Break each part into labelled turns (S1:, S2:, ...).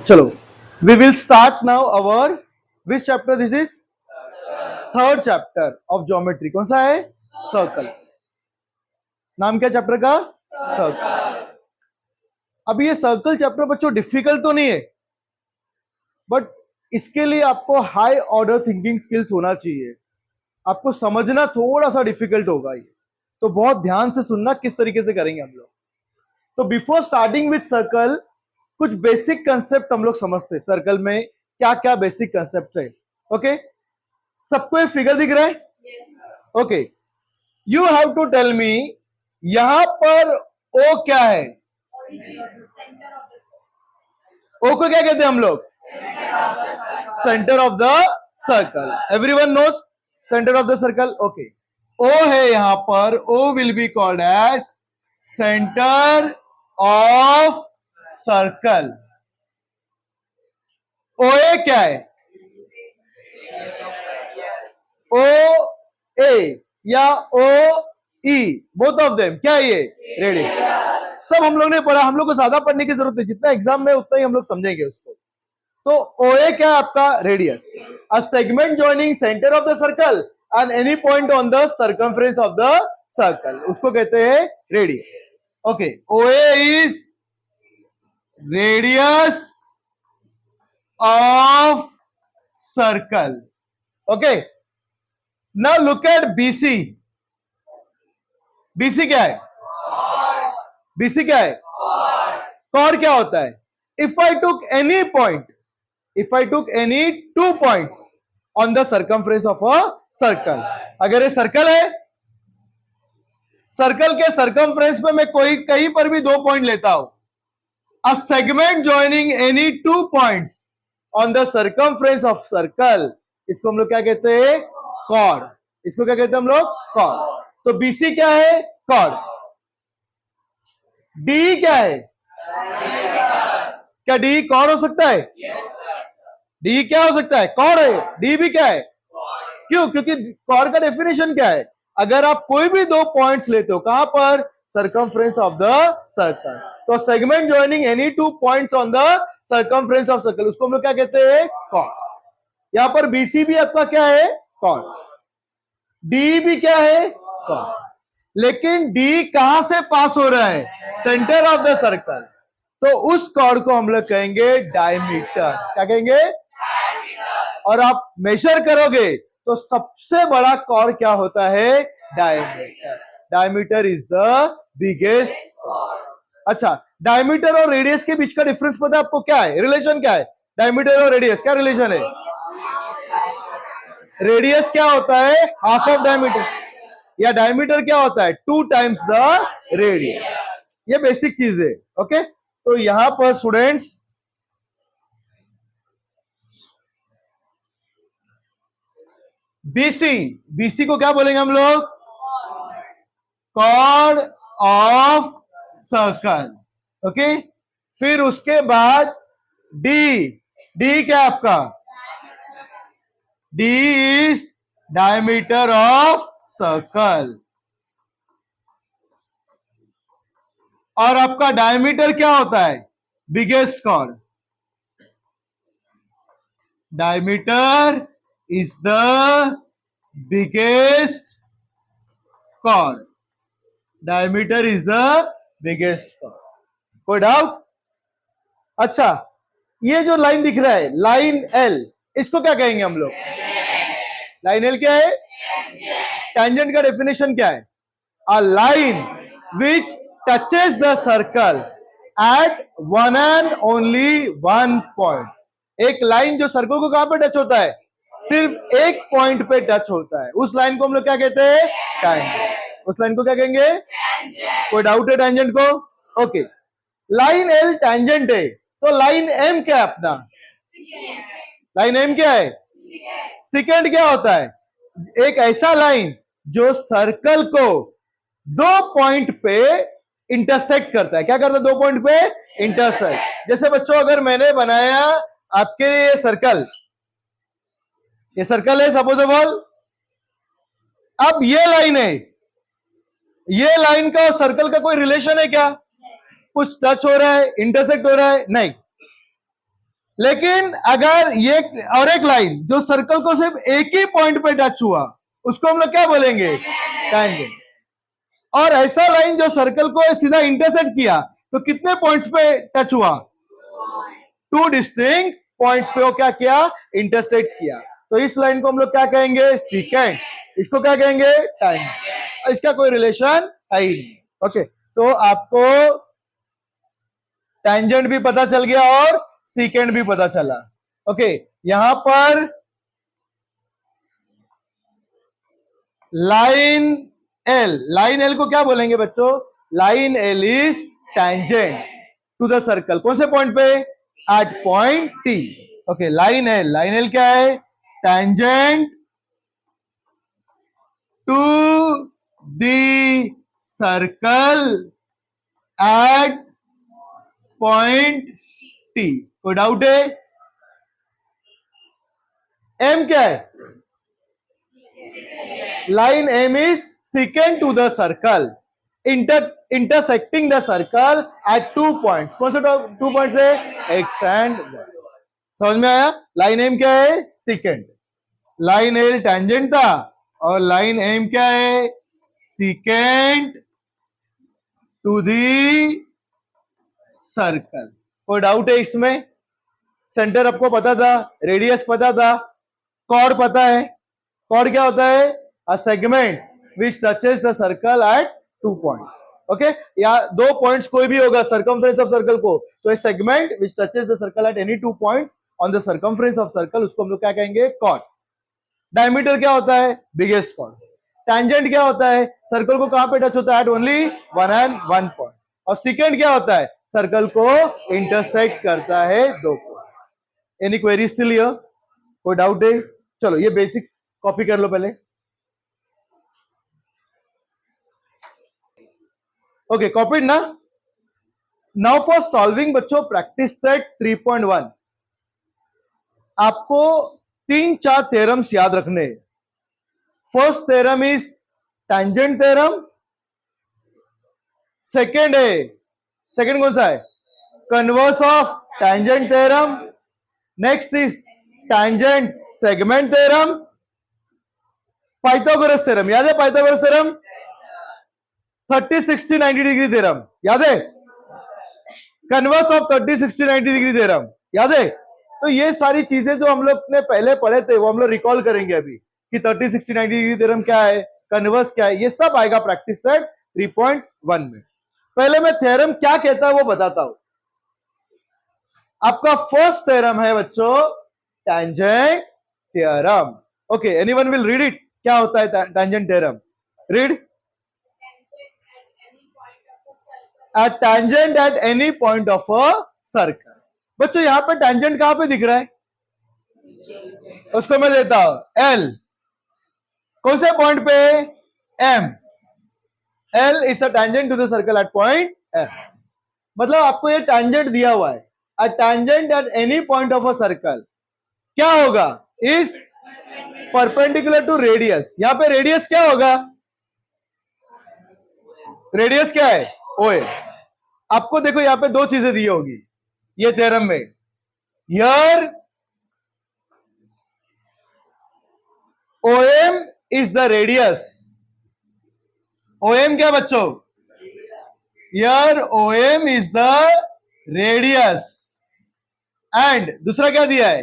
S1: चलो, we will start now our which chapter this is? Third chapter of geometry. कौन सा है? Circle. नाम क्या चैप्टर का? सर्कल. अब ये सर्कल चैप्टर बच्चों डिफिकल्ट तो नहीं है, बट इसके लिए आपको हाई ऑर्डर थिंकिंग स्किल्स होना चाहिए. आपको समझना थोड़ा सा डिफिकल्ट होगा ये, तो बहुत ध्यान से सुनना किस तरीके से करेंगे हम लोग. तो बिफोर स्टार्टिंग विथ सर्कल कुछ बेसिक कंसेप्ट हम लोग समझते हैं. सर्कल में क्या क्या बेसिक कंसेप्ट है. ओके, सबको एक फिगर दिख रहा है? Okay, you have to tell me यहां पर ओ क्या है? ओ को क्या कहते हैं हम लोग? Centre of the circle. Everyone knows centre of the circle. Okay, O है यहां पर, O will be called as centre of circle. O A क्या है? ओ ए या O E, both of them क्या है? ये रेडियस. सब हम लोग ने पढ़ा, हम लोग को ज्यादा पढ़ने की जरूरत है, जितना एग्जाम में उतना ही हम लोग समझेंगे उसको. तो ओ ए क्या है आपका? Radius. A segment joining centre of the circle and any point on the circumference of the circle, उसको कहते हैं radius. Okay, O A is radius of circle. Okay, now look at BC. BC क्या है? BC क्या है? Chord क्या होता है? If I took any point, if I took any 2 points on the circumference of a circle, अगर ये circle है, सर्कल के सर्कमफ्रेंस पे मैं कोई कहीं पर भी 2 पॉइंट लेता हूं, अ segment joining any 2 points on the circumference of circle, इसको हम लोग क्या कहते हैं? कॉर्ड. इसको क्या कहते हैं हम लोग? कॉर्ड. तो बीसी क्या है? कॉर्ड. डी क्या है? क्या डी कॉर्ड हो सकता है? डी क्या हो सकता है? कॉर्ड है. डी भी क्या है? क्यों? क्योंकि कॉर्ड का डेफिनेशन क्या है? अगर आप कोई भी 2 पॉइंट्स लेते हो, कहां पर? Circumference of the circle. तो segment joining any 2 points on the circumference of circle, उसको हम लोग क्या कहते हैं? कॉर्ड. यहां पर बीसी भी आपका क्या है? कॉर्ड. डी भी क्या है? कॉर्ड. लेकिन डी कहां से पास हो रहा है? Centre of the circle. तो उस कॉर्ड को हम लोग कहेंगे डायमीटर. क्या कहेंगे? और आप मेजर करोगे तो सबसे बड़ा कॉर्ड क्या होता है? Diameter. Diameter is the biggest chord. अच्छा, डायमीटर और रेडियस के बीच का डिफरेंस पता है आपको? क्या है रिलेशन? क्या है डायमीटर और रेडियस? क्या रिलेशन है? रेडियस क्या होता है? Half of diameter. या डायमीटर क्या होता है? 2 टाइम्स द रेडियस. ये बेसिक चीज है. ओके, तो यहां पर स्टूडेंट्स बीसी, बीसी को क्या बोलेंगे हम लोग? Cord of circle. ओके, फिर उसके बाद डी. डी क्या आपका? D is diameter of circle. और आपका डायमीटर क्या होता है? Biggest chord. Diameter is the biggest chord. Diameter is the biggest chord. कोई डाउट? अच्छा, ये जो लाइन दिख रहा है, लाइन एल, इसको क्या कहेंगे हम लोग? लाइन एल क्या है? टेंजेंट का डेफिनेशन क्या है? A line which touches the circle eight one and only one point. एक लाइन जो सर्कल को कहां पे टच होता है? सिर्फ एक पॉइंट पे टच होता है, उस लाइन को हम लोग क्या कहते हैं? टेंजेंट. उस लाइन को क्या कहेंगे? कोई डाउट है टेंजेंट को? ओके, लाइन एल टेंजेंट है, तो लाइन एम क्या है अपना? लाइन एम क्या है? सेकेंड. क्या होता है? एक ऐसा लाइन जो सर्कल को 2 पॉइंट पे इंटरसेक्ट करता है. क्या करता है? 2 पॉइंट पे इंटरसेक्ट. जैसे बच्चों, अगर मैंने बनाया आपके लिए सर्कल, ये सर्कल है सपोजेबल, अब ये लाइन है, ये लाइन का और सर्कल का कोई रिलेशन है क्या? कुछ टच हो रहा है, इंटरसेक्ट हो रहा है? नहीं. लेकिन अगर ये और एक लाइन जो सर्कल को सिर्फ एक ही पॉइंट पे टच हुआ उसको हम लोग क्या बोलेंगे? टैंजेंट। और ऐसा लाइन जो सर्कल को सीधा इंटरसेक्ट किया तो कितने पॉइंट्स पे टच हुआ? टू डिस्टिंक्ट पॉइंट्स पे वो क्या किया? इंटरसेक्ट किया। तो इस लाइन को हम लोग क्या कहेंगे? सीकेंट। इसको क्या कहेंगे? टैंजेंट। इसका कोई रिलेशन है ही नहीं। ओके, तो आपको टैंजेंट भी पता चल गया और सीकेंट भी पता चला। ओके, यहां पर लाइन एल को क्या बोलेंगे बच्चों? Line L is tangent to the circle. कौन से पॉइंट पे? At point T. Okay, line L क्या है? Tangent to the circle at point T. कोई डाउट है? एम क्या है? line M is secant to the circle, intersecting the circle at 2 points. कौन से 2 points है? X and Y। समझ में आया? लाइन एम क्या है? secant। लाइन एल tangent था और लाइन एम क्या है? secant to the circle। कोई डाउट है इसमें? सेंटर आपको पता था, रेडियस पता था, कॉर्ड पता है। कॉर्ड क्या होता है? A segment which touches the circle eight 2 points. Okay, या 2 पॉइंट्स कोई भी होगा सर्कमफ्रेंस ऑफ सर्कल को, तो a segment which touches the circle at any 2 points on the circumference of circle, उसको हम लोग क्या कहेंगे? कॉर्ड। डायमीटर क्या होता है? Biggest cord. टैंजेंट क्या होता है? सर्कल को कहां पे टच होता है? At only 1 point. और सेकेंड क्या होता है? सर्कल को इंटरसेक्ट करता है 2 point. Any query still here? कोई डाउट है? चलो ये बेसिक्स कॉपी कर लो पहले। ओके, कॉपीड ना? नाउ फॉर सॉल्विंग बच्चों प्रैक्टिस सेट 3.1 आपको 3-4 थ्योरम्स याद रखने। First theorem is tangent theorem. Second कौन सा है? Converse of tangent theorem. Next is tangent segment theorem. Pythagoras theorem याद है? पाइथागोरस थ्योरम 30, 60, 90 डिग्री थ्योरम याद है? कन्वर्स ऑफ 30, 60, 90 डिग्री थ्योरम याद है? तो ये सारी चीजें जो हम लोग ने पहले पढ़े थे वो हम लोग रिकॉल करेंगे अभी कि 30, 60, 90 डिग्री थ्योरम क्या है, कन्वर्स क्या है, ये सब आएगा प्रैक्टिस सेट 3.1 में। पहले मैं थ्योरम क्या कहता है वो बताता हूं। आपका फर्स्ट थ्योरम है बच्चों tangent theorem. Okay, anyone will read it? क्या होता है tangent theorem? Read. A tangent at any point of a circle। बच्चों यहां पे tangent कहां पे दिख रहा है? उसको मैं देता हूं L। कौन से पॉइंट पे? M। L is a tangent to the circle at point M। मतलब आपको ये tangent दिया हुआ है। A tangent at any point of a circle क्या होगा? Is perpendicular to radius। यहां पे रेडियस क्या होगा? रेडियस क्या है? OA। आपको देखो यहां पे 2 चीजें दी होगी ये थ्योरम में। Here OM is the radius। OM क्या बच्चों? Here OM is the radius and दूसरा क्या दिया है?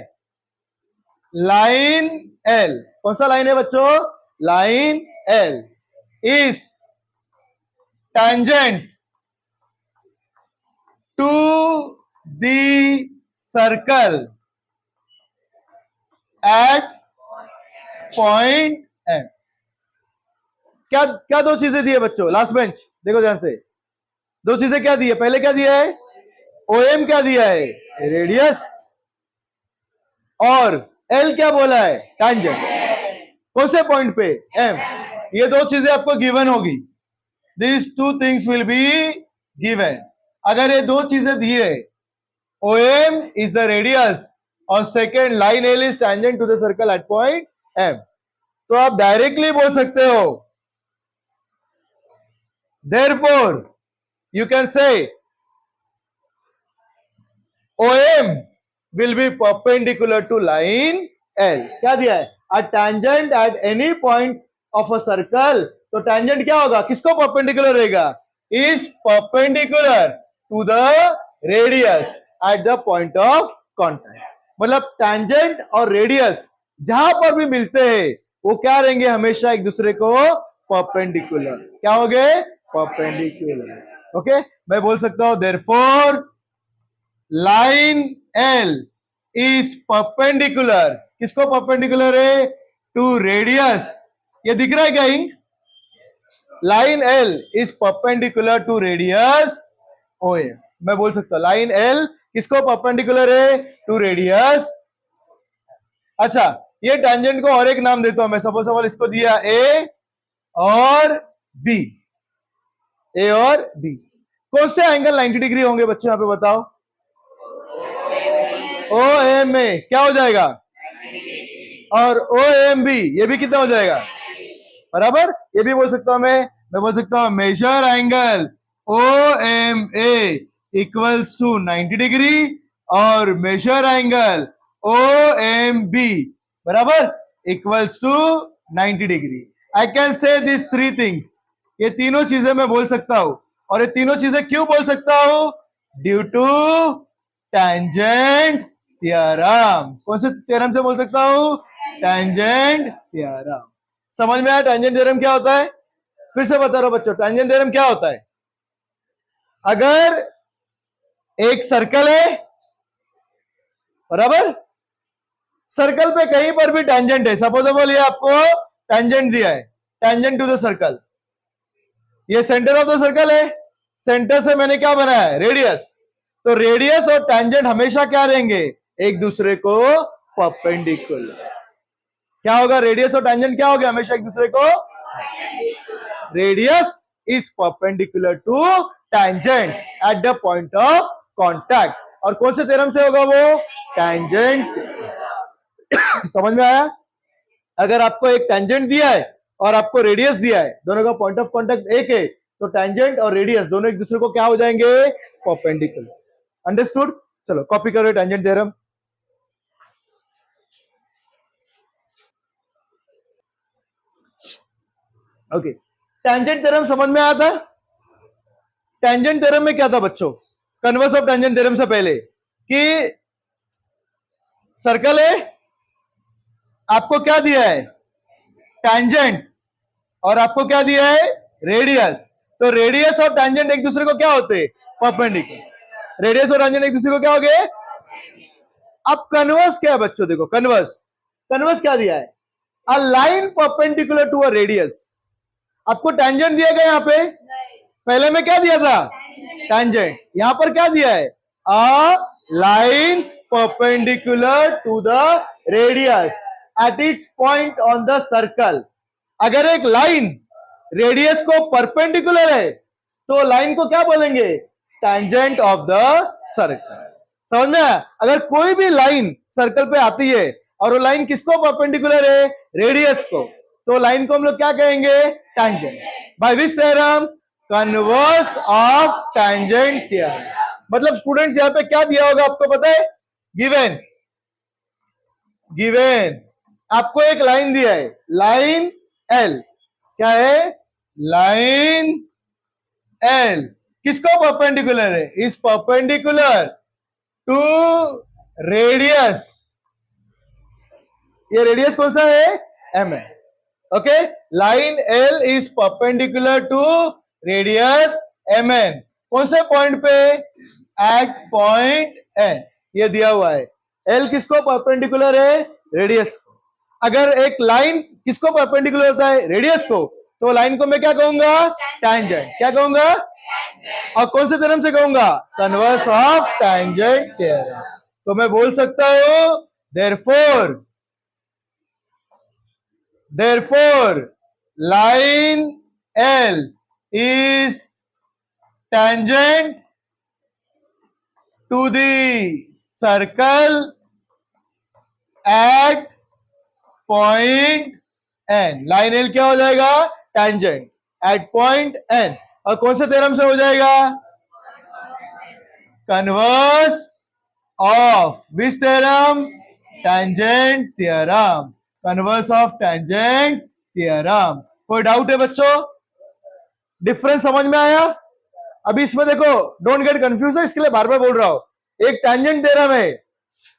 S1: Line L। कौन सा लाइन है बच्चों? Line L is tangent to the circle at point M। क्या क्या 2 चीजें दी है बच्चों? लास्ट बेंच देखो ध्यान से। 2 चीजें क्या दी है? पहले क्या दिया है? OM क्या दिया है? रेडियस। और L क्या बोला है? टैंजेंट। कौन से पॉइंट पे? M। ये 2 चीजें आपको गिवन होगी। These 2 things will be given। अगर ये 2 चीजें दी है, OM is the radius और second line L is tangent to the circle at point M, तो आप डायरेक्टली बोल सकते हो therefore you can say OM will be perpendicular to line L. क्या दिया है? A tangent at any point of a circle. तो tangent क्या होगा? किसको perpendicular रहेगा? Is perpendicular to the radius at the point of contact. मतलब tangent और radius जहां पर भी मिलते हैं वो क्या रहेंगे? हमेशा एक दूसरे को perpendicular. क्या हो गए? Perpendicular. ओके, मैं बोल सकता हूं therefore line L is perpendicular. किसको परपेंडिकुलर है? To radius. ये दिख रहा है क्या इंक? Line L is perpendicular to radius O A. मैं बोल सकता हूं लाइन L किसको परपेंडिकुलर है? To radius. अच्छा, ये टेंजेंट को और एक नाम देता हूं मैं. सपोज इसको दिया ए और बी. ए और बी कौन से एंगल 90 डिग्री होंगे बच्चों? यहां पे बताओ. ओ एम ए क्या हो जाएगा? और ओ एम बी ये भी कितना हो जाएगा? बराबर. ये भी बोल सकता हूं मैं बोल सकता हूं measure angle O M A equals to 90 degree और measure angle O M B बराबर equals to 90 degree. I can say this three things. ये तीनों चीजें मैं बोल सकता हूं. और ये तीनों चीजें क्यों बोल सकता हूं? Due to tangent theorem. कौन से थ्योरम से बोल सकता हूं? Tangent theorem. समझ में आया टेंजेंट थ्योरम क्या होता है? फिर से बता रहा हूं बच्चों, टेंजेंट थ्योरम क्या होता है? अगर एक सर्कल है बराबर, सर्कल पे कहीं पर भी टेंजेंट है. सपोजेबल ये आपको टेंजेंट दिया है, टेंजेंट टू द सर्कल. ये सेंटर ऑफ द सर्कल है. सेंटर से मैंने क्या बनाया है? रेडियस. तो रेडियस और टेंजेंट हमेशा क्या रहेंगे? एक दूसरे को परपेंडिकुलर. क्या होगा? रेडियस और टेंजेंट क्या हो गया? हमेशा एक दूसरे को. Radius is perpendicular to tangent at the point of contact. और कौन से थ्योरम से होगा वो? टेंजेंट. समझ में आया? अगर आपको एक टेंजेंट दिया है और आपको रेडियस दिया है, दोनों का पॉइंट ऑफ कांटेक्ट एक है, तो टेंजेंट और रेडियस दोनों एक दूसरे को क्या हो जाएंगे? परपेंडिकुलर. अंडरस्टूड? चलो कॉपी करो tangent theorem. Okay, tangent theorem समझ में आया था? टेंजेंट थ्योरम में क्या था बच्चों? कन्वर्स ऑफ टेंजेंट थ्योरम से पहले कि सर्कल है, आपको क्या दिया है? टेंजेंट. और आपको क्या दिया है? रेडियस. तो रेडियस और टेंजेंट एक दूसरे को क्या होते? परपेंडिकुलर. रेडियस और टेंजेंट एक दूसरे को क्या हो गए? अब कन्वर्स क्या है बच्चों? देखो कन्वर्स. कन्वर्स क्या दिया है? A line perpendicular to a radius. आपको टेंजेंट दिया गया यहां पे. पहले में क्या दिया था? टेंजेंट. यहां पर क्या दिया है? A line perpendicular to the radius at its point on the circle. अगर एक लाइन रेडियस को परपेंडिकुलर है तो लाइन को क्या बोलेंगे? Tangent of the circle. समझ में आया? अगर कोई भी लाइन सर्कल पे आती है और वो लाइन किसको परपेंडिकुलर है? रेडियस को. तो लाइन को हम लोग क्या कहेंगे? Tangent. By which theorem? Converse of tangent theorem. मतलब स्टूडेंट्स यहां पे क्या दिया होगा आपको पता है? गिवन. गिवन आपको एक लाइन दिया है, लाइन एल. क्या है? लाइन एल किसको परपेंडिकुलर है? Is perpendicular to radius. ये रेडियस कौन सा है? एम है. Okay, line L is perpendicular to radius M N. कौन से पॉइंट पे? At point N. ये दिया हुआ है. एल किसको परपेंडिकुलर है? रेडियस को. अगर एक लाइन किसको परपेंडिकुलर होता है? रेडियस को. तो लाइन को मैं क्या कहूंगा? टेंजेंट. क्या कहूंगा? और कौन से थ्योरम से कहूंगा? Converse of tangent theorem. तो मैं बोल सकता हूं therefore line L is tangent to the circle at point N. Line L क्या हो जाएगा? Tangent at point N. और कौन से थ्योरम से हो जाएगा? Converse of which theorem? Tangent theorem, converse of tangent theorem. कोई डाउट है बच्चों? डिफरेंस समझ में आया? अभी इसमें देखो, डोंट गेट कंफ्यूज है, इसके लिए बार बार बोल रहा हूं। एक टेंजेंट थ्योरम है,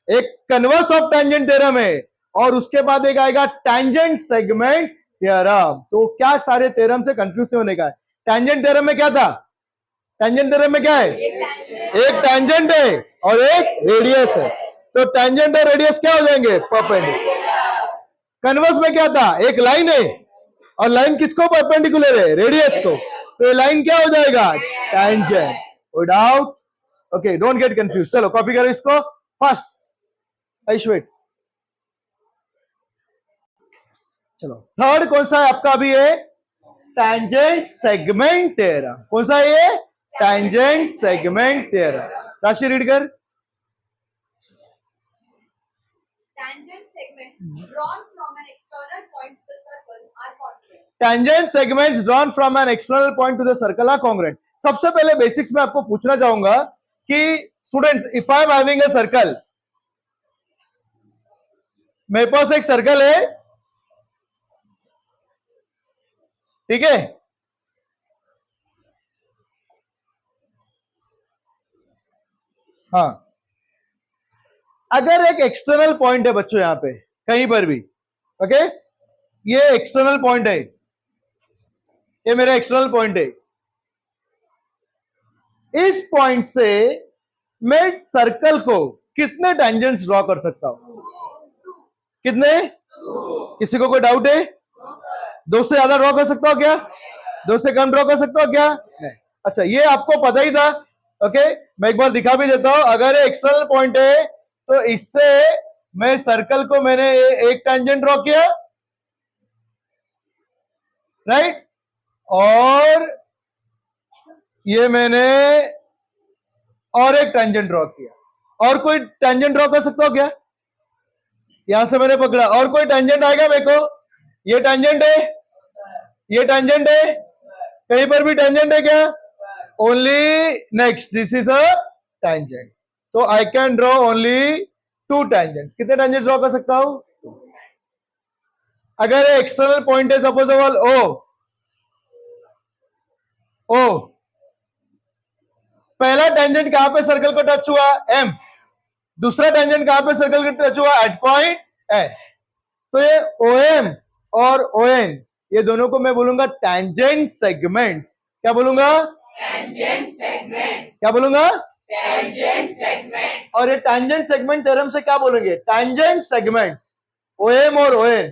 S1: एक कन्वर्स ऑफ टेंजेंट थ्योरम है, और उसके बाद एक आएगा टेंजेंट सेगमेंट थ्योरम। तो क्या सारे थ्योरम से कंफ्यूज नहीं होने का है। टेंजेंट थ्योरम में क्या था? टेंजेंट थ्योरम में क्या है? एक टेंजेंट है और एक रेडियस है, तो टेंजेंट और रेडियस क्या हो जाएंगे? परपेंडिकुलर। कन्वर्स में क्या था? एक लाइन है, और लाइन किसको परपेंडिकुलर है? रेडियस को, तो ये लाइन क्या हो जाएगा? टेंजेंट। कोई doubt? Okay, don't get confuse. चलो कॉपी करो इसको फर्स्ट। ऐश्वेट, चलो थर्ड कौन सा है आपका? अभी है टेंजेंट सेगमेंट थ्योरम। कौन सा है ये? Tangent segment theorem. राशि रीड कर।
S2: Tangent segment drawn from an external point to the circle are congruent.
S1: Tangent segments drawn from an external point to the circle are congruent. सबसे पहले basics में आपको पूछना चाहूंगा कि students, if I am having a circle, मेरे पास एक circle है, ठीक है, हाँ, अगर एक एक्सटर्नल पॉइंट है बच्चों यहां पे कहीं पर भी, ओके, ये एक्सटर्नल पॉइंट है, ये मेरा एक्सटर्नल पॉइंट है, इस पॉइंट से मैं सर्कल को कितने टेंजेंट्स ड्रॉ कर सकता हूं? कितने? किसी को कोई डाउट है? दो से ज्यादा ड्रॉ कर सकता हो क्या? दो से कम ड्रॉ कर सकता हो क्या? नहीं। अच्छा, ये आपको पता ही था। ओके, मैं एक बार दिखा भी देता हूं। अगर ये एक्सटर्नल पॉइंट है तो इससे मैं सर्कल को मैंने एक टेंजेंट ड्रॉ किया, राइट, और ये मैंने और एक टेंजेंट ड्रॉ किया। और कोई टेंजेंट ड्रॉ कर सकता हो क्या? यहां से मैंने पकड़ा, और कोई टेंजेंट आएगा मेरे को? ये टेंजेंट है, ये टेंजेंट है, कहीं पर भी टेंजेंट है क्या? Only next, this is a tangent, तो I can draw only two tangents. कितने टेंजेंट ड्रॉ कर सकता हूं? अगर एक्सटर्नल पॉइंट है सपोज ओ, ओ, पहला टेंजेंट कहां पे सर्कल को टच हुआ? एम। दूसरा टेंजेंट कहां पे सर्कल को टच हुआ? At point N. तो ये ओ एम और ओ एन, ये दोनों को मैं बोलूंगा टेंजेंट सेगमेंट्स। क्या बोलूंगा? Tangent segments. क्या बोलूंगा? Tangent segments. और ये टेंजेंट सेगमेंट थ्योरम से क्या बोलेंगे? टेंजेंट सेगमेंट्स ओ एम और O N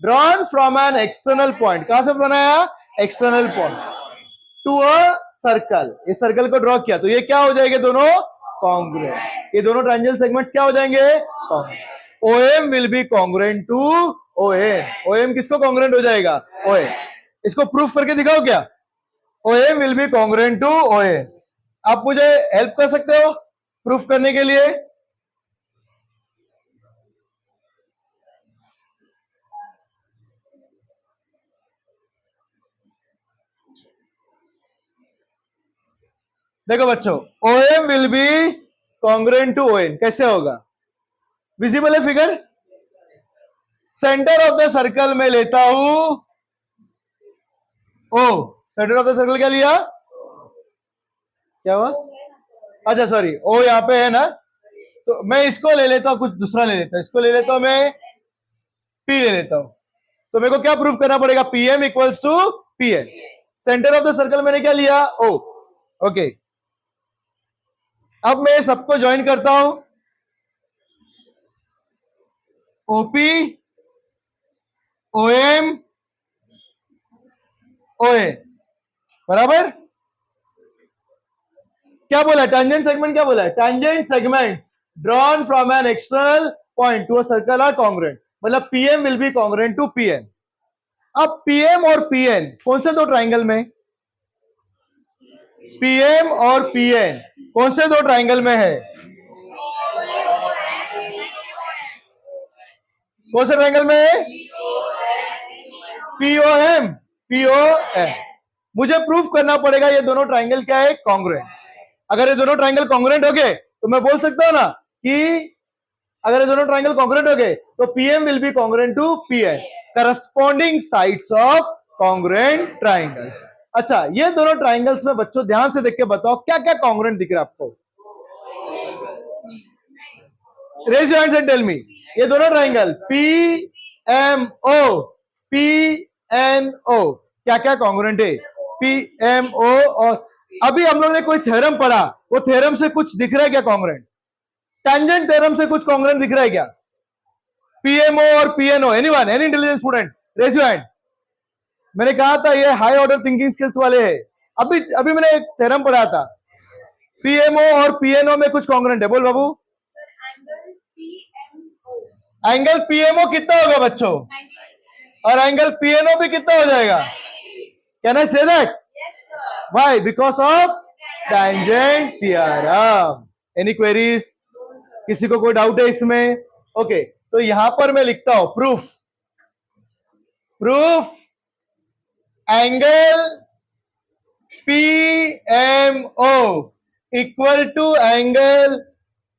S1: drawn from an external point. कहां से बनाया? External point to a circle. इस सर्कल को ड्रॉ किया तो ये क्या हो जाएंगे? दोनों कॉन्ग्रुएंट। ये दोनों टेंजेंट सेगमेंट्स क्या हो जाएंगे? OM will be congruent to ON। OM किसको कॉन्ग्रुएंट हो जाएगा? ON। इसको प्रूफ करके दिखाओ क्या? OM will be congruent to ON। आप मुझे हेल्प कर सकते हो प्रूफ करने के लिए? देखो बच्चों, OM will be congruent to ON कैसे होगा? विजिबल है figure? Centre of the circle में लेता हूं O, centre of the circle क्या लिया? क्या हुआ? अच्छा सॉरी, ओ यहां पे है ना, तो मैं इसको ले लेता हूं, कुछ दूसरा ले लेता हूं, इसको ले लेता हूं, मैं P ले लेता हूं। तो मेरे को क्या प्रूफ करना पड़ेगा? PM equals to PN। Centre of the circle मैंने क्या लिया? O। ओके, अब मैं सबको ज्वाइन करता हूं, OP, OM, OA, बराबर। क्या बोला? टेंजेंट सेगमेंट क्या बोला? Tangent segments drawn from an external point to a circle are congruent, मतलब PM will be congruent to PN। अब PM और PN कौन से दो ट्राइंगल में? PM और PN कौन से दो ट्राइंगल में है? कौन से ट्राइंगल में है? POM। POM। मुझे प्रूफ करना पड़ेगा ये दोनों ट्राइंगल क्या है? कॉन्ग्रुएंट। अगर ये दोनों ट्राइंगल कॉन्ग्रुएंट हो गए तो मैं बोल सकता हूं ना कि अगर ये दोनों ट्राइंगल कॉन्ग्रुएंट हो गए तो PM will be congruent to PN, corresponding sides of congruent triangles. अच्छा, ये दोनों ट्राइंगल्स में बच्चों ध्यान से देख के बताओ क्या क्या कॉन्ग्रुएंट दिख रहा है आपको। Raise your hands and tell me, ये दोनों triangle P M O, P N O, क्या क्या कॉन्ग्रुएंट है? P M O. और अभी हम लोग ने कोई थ्योरम पढ़ा, वो थ्योरम से कुछ दिख रहा है क्या कॉन्ग्रुएंट? टेंजेंट थ्योरम से कुछ कॉन्ग्रुएंट दिख रहा है क्या? पीएमओ और PNO, anyone, any intelligent student, raise your hand. मैंने कहा था ये हाई ऑर्डर थिंकिंग स्किल्स वाले हैं। अभी अभी मैंने एक थ्योरम पढ़ा था, पीएमओ और पीएनओ में कुछ कॉन्ग्रुएंट है। बोल बाबू। एंगल पीएमओ कितना होगा बच्चों? और एंगल पीएनओ भी कितना हो जाएगा? Can I say that? Why? Because of tangent theorem. Any queries? किसी को कोई डाउट है इसमें? ओके, तो यहां पर मैं लिखता हूं proof, proof angle PMO equal to angle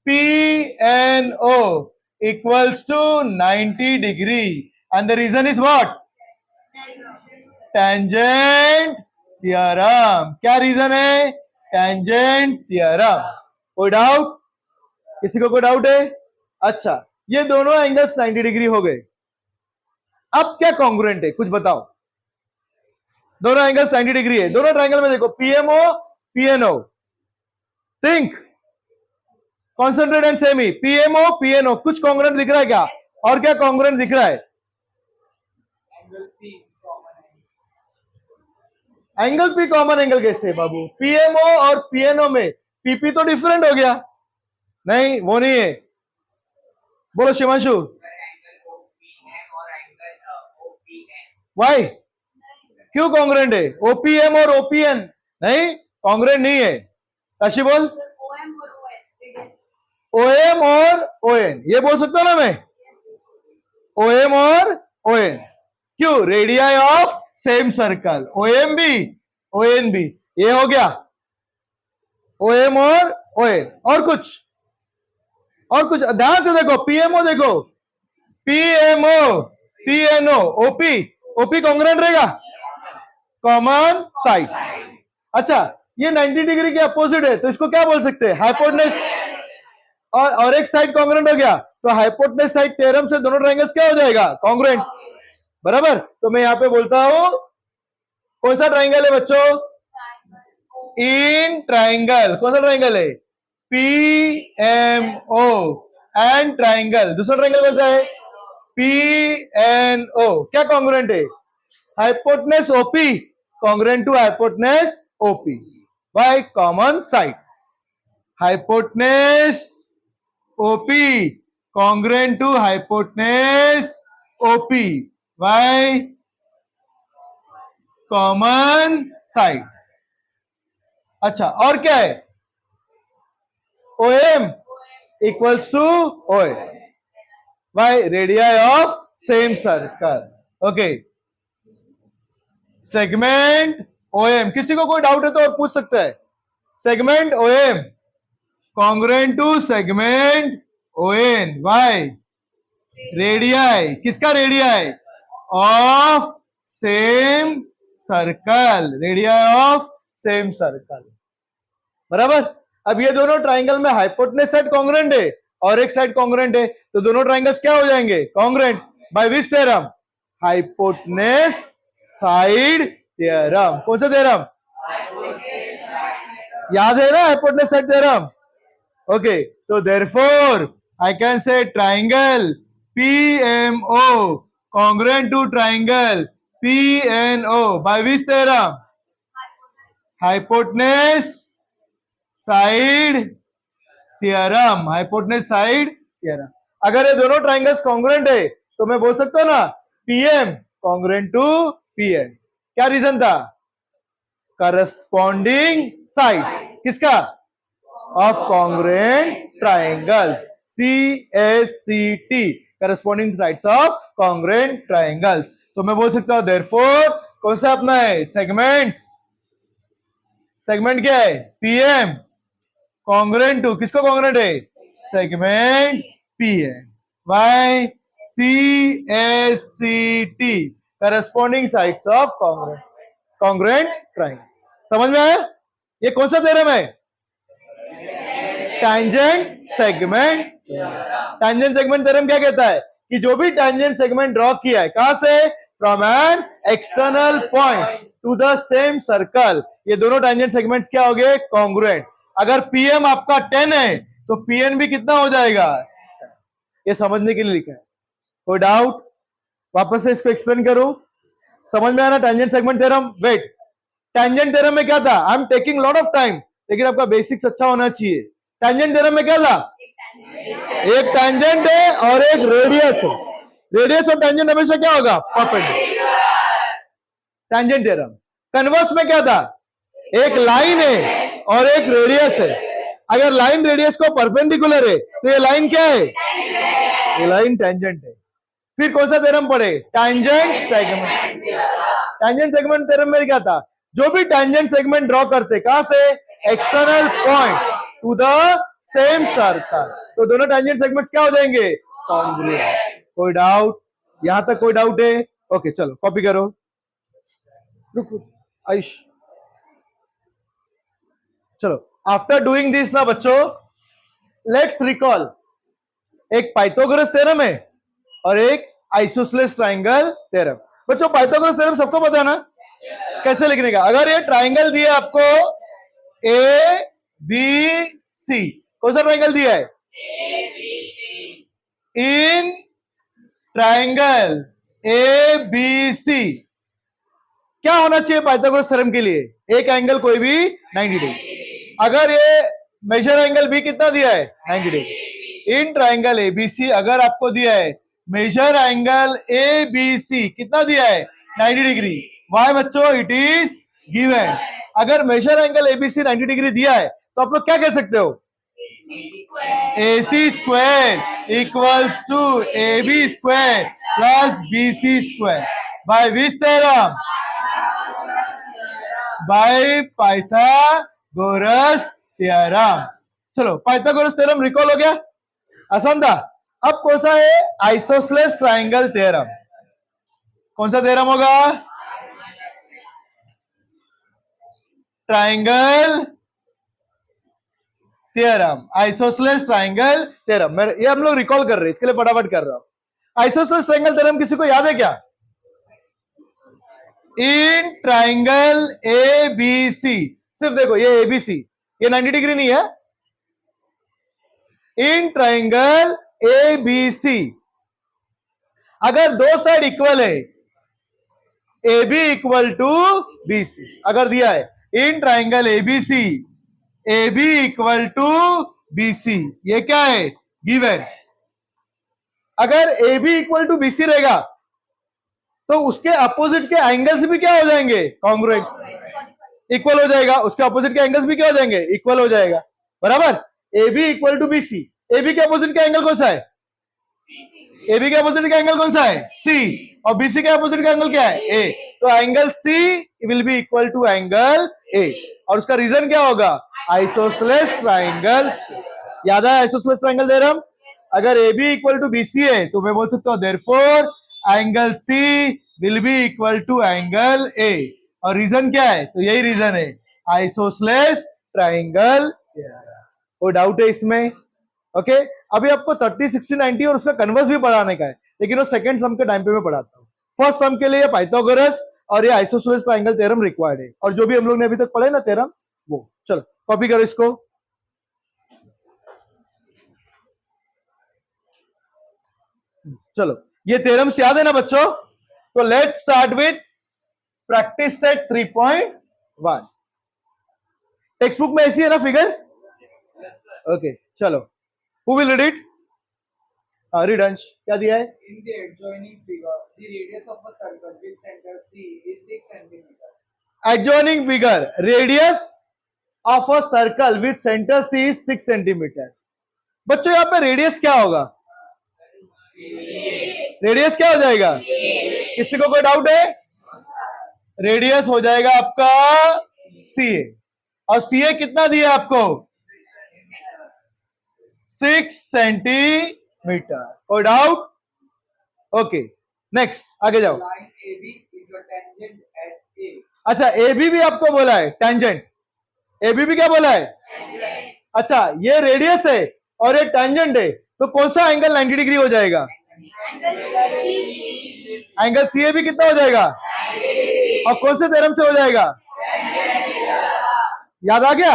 S1: PNO equals to 90 degree, and the reason is what? Tangent theorem. क्या रीजन है? Tangent theorem. कोई डाउट? किसी को कोई डाउट है? अच्छा, ये दोनों एंगल्स 90 डिग्री हो गए। अब क्या कॉन्ग्रुएंट है, कुछ बताओ। दोनों एंगल्स 90 डिग्री है, दोनों ट्राइंगल में देखो PMO PNO, think, concentrate and semi, PMO PNO, कुछ कॉन्ग्रुएंट दिख रहा है क्या? और क्या कॉन्ग्रुएंट दिख रहा है? एंगल पी कॉमन एंगल कैसे बाबू? पीएमओ और पीएनओ में पीपी तो डिफरेंट हो गया। नहीं, वो नहीं है। बोलो शिवांशु। वाई? क्यों कॉन्ग्रुएंट है? ओपीएम और ओपीएन नहीं, कॉन्ग्रुएंट नहीं है। काशी बोल। ओएम और ओएन, ये बोल सकता हूं ना मैं? ओएम और ओएन, क्यों? Radii of same circle, OM भी ओएन भी, ये हो गया ओएम और ओएन। और कुछ? और कुछ? ध्यान से देखो, पीएमओ देखो, पीएमओ पीएनओ ओपी, ओपी कॉन्ग्रुएंट रहेगा, कॉमन साइड। अच्छा, ये 90 डिग्री के अपोजिट है, तो इसको क्या बोल सकते हैं? हाइपोटेनस। और एक साइड कॉन्ग्रुएंट हो गया, तो हाइपोटेनस साइड थ्योरम से दोनों ट्रायंगल्स क्या हो जाएगा? कॉन्ग्रुएंट। बराबर। तो मैं यहां पे बोलता हूं, कौन सा ट्रायंगल है बच्चों? इन ट्रायंगल। कौन सा ट्रायंगल है? PMO and triangle. दूसरा ट्रायंगल कौन सा है? पीएनओ। क्या कॉन्ग्रुएंट है? Hypotenuse OP congruent to hypotenuse OP by common side. Hypotenuse OP congruent to hypotenuse OP by common side. अच्छा, और क्या है? OM equals to OA by radii of same circle. Okay, segment OM, किसी को कोई doubt है तो और पूछ सकता है। Segment OM congruent to segment ON by radii, किसका radii? Of same circle, radii of same circle. बराबर। अब ये दोनों ट्राइंगल में हाइपोटेनस साइड कॉन्ग्रुएंट है और एक साइड कॉन्ग्रुएंट है, तो दोनों ट्राइंगल्स क्या हो जाएंगे? Congruent by which theorem? Hypotenuse side theorem. कौन सा थ्योरम? याद है ना, हाइपोटेनस साइड थ्योरम। ओके, तो therefore I can say triangle PMO congruent to triangle PNO by which theorem? Hypotenuse side theorem. Hypotenuse side theorem. अगर ये दोनों triangles congruent है तो मैं बोल सकता हूं ना, PM कॉन्ग्रुएंट टू PN। क्या रीजन था? करस्पॉन्डिंग साइड्स, किसका? Of congruent triangles, CSCT, corresponding sides of congruent triangles. तो मैं बोल सकता हूं देयरफॉर कौन सा अपना है? सेगमेंट। सेगमेंट क्या है? PM कॉन्ग्रुएंट टू, किसको कॉन्ग्रुएंट है? segment PN. Why? CSCT, corresponding sides of congruent triangle. समझ में आया? ये कौन सा थ्योरम है? Tangent segment. Tangent segment theorem क्या कहता है कि जो भी टैंजेंट सेगमेंट ड्रॉ किया है, कहां से? From an external point to the same circle, ये दोनों टैंजेंट सेगमेंट्स क्या हो गए? कॉन्ग्रुएंट। अगर पीएम आपका 10 है तो पीएन भी कितना हो जाएगा? ये समझने के लिए लिखा है। कोई डाउट? वापस से इसको एक्सप्लेन करूं, समझ में आया ना tangent segment theorem? Wait, tangent theorem में क्या था? I am taking lot of time, लेकिन आपका बेसिक्स अच्छा होना चाहिए। टैंजेंट थ्योरम में क्या था? एक टैंजेंट है और एक रेडियस है। रेडियस और टैंजेंट हमेशा क्या होगा? परपेंडिकुलर। Tangent theorem. कन्वर्स में क्या था? एक लाइन है और एक रेडियस है। अगर लाइन रेडियस को परपेंडिकुलर है तो ये लाइन क्या है? ये लाइन टैंजेंट है। फिर कौन सा थ्योरम पढ़े? Tangent segment. Tangent segment theorem में क्या था? जो भी टैंजेंट सेगमेंट ड्रॉ करते, कहां से? External point to the same circle, तो दोनों टैंजेंट सेगमेंट्स क्या हो जाएंगे? कॉन्ग्रुएंट। कोई डाउट? यहां तक कोई डाउट है? ओके चलो कॉपी करो। रुको आयुष, चलो आफ्टर डूइंग दिस ना बच्चों, लेट्स रिकॉल, एक पाइथागोरस थ्योरम है और एक आइसोसेलेस ट्रायंगल थ्योरम। बच्चों पाइथागोरस थ्योरम सबको पता है ना? कैसे लिखने का? अगर ये ट्रायंगल दिया आपको ए बी सी, कौन सा ट्रायंगल दिया है? इन ट्रायंगल ए बी सी क्या होना चाहिए पाइथागोरस थ्योरम के लिए? एक एंगल कोई भी 90 डिग्री। अगर ये मेजर एंगल बी कितना दिया है? 90 डिग्री। इन ट्रायंगल एबीसी अगर आपको दिया है measure angle A B C कितना दिया है? 90 डिग्री। वाई बच्चों? It is given. अगर मेजर एंगल एबीसी 90 डिग्री दिया है तो आप लोग क्या कह सकते हो? AC square equals to AB square plus BC square. By which theorem? By Pythagoras theorem. चलो पाइथागोरस थ्योरम रिकॉल हो गया, आसान था। अब कौन सा है? Isosceles triangle theorem. कौन सा थ्योरम होगा? Triangle theorem, isosceles triangle theorem. ये हम लोग रिकॉल कर रहे हैं, इसके लिए फटाफट कर रहा हूं। आइसोसेलेस ट्रायंगल थ्योरम किसी को याद है क्या? इन ट्रायंगल ए बी सी, सिर्फ देखो ये ए बी सी, ये 90 डिग्री नहीं है। In triangle A B C अगर दो साइड इक्वल है, A B equal to B C अगर दिया है, in triangle A B C A B equal to B C, ये क्या है? गिवन। अगर A B equal to B C रहेगा तो उसके अपोजिट के एंगल्स भी क्या हो जाएंगे? कॉन्ग्रुएंट। इक्वल हो जाएगा। उसके अपोजिट के एंगल्स भी क्या हो जाएंगे? इक्वल हो जाएगा। बराबर। A B equal to B C, A B के अपोजिट का एंगल कौन सा है? ए बी के अपोजिट का एंगल कौन सा है? सी। और बीसी के अपोजिट का एंगल क्या है? ए। तो angle C will be equal to angle A. और उसका रीजन क्या होगा? Isosceles triangle. याद है आइसोसेलेस ट्रायंगल थ्योरम? अगर A B equal to B C है तो मैं बोल सकता हूं therefore angle C will be equal to angle A. और रीजन क्या है? तो यही रीजन है, आइसोसेलेस ट्रायंगल। कोई डाउट है इसमें? ओके अभी आपको 30, 60, 90 और उसका कन्वर्स भी पढ़ाने का है, लेकिन वो सेकंड सम के टाइम पे मैं पढ़ाता हूँ। फर्स्ट सम के लिए पाइथागोरस और ये आइसोसेलेस ट्रायंगल थ्योरम रिक्वायर्ड है, और जो भी हम लोग ने अभी तक पढ़े ना थ्योरम वो। चलो कॉपी करो इसको। चलो ये थ्योरम्स याद है ना बच्चों? तो let's start with practice set 3.1। Text book में ऐसी है ना फिगर? ओके चलो, who will read it? Read अंश, क्या दिया है?
S3: In the adjoining figure, the radius of a circle with center C is 6 centimeter.
S1: Adjoining figure, radius of a circle with center C is 6 centimetre. बच्चों यहाँ पे radius क्या होगा? Radius क्या हो जाएगा? किसी को कोई डाउट है? रेडियस हो जाएगा आपका सी ए। और सी ए कितना दिया आपको? 6 सेंटीमीटर। कोई डाउट? ओके, नेक्स्ट आगे जाओ।
S3: Line AB is a tangent at A.
S1: अच्छा, ए बी भी आपको बोला है टेंजेंट। ए बी भी क्या बोला है? अच्छा, ये रेडियस है और ये टेंजेंट है, तो कौन सा एंगल 90 डिग्री हो जाएगा? एंगल सी ए भी कितना हो जाएगा? और कौन से थ्योरम से हो जाएगा? याद आ गया?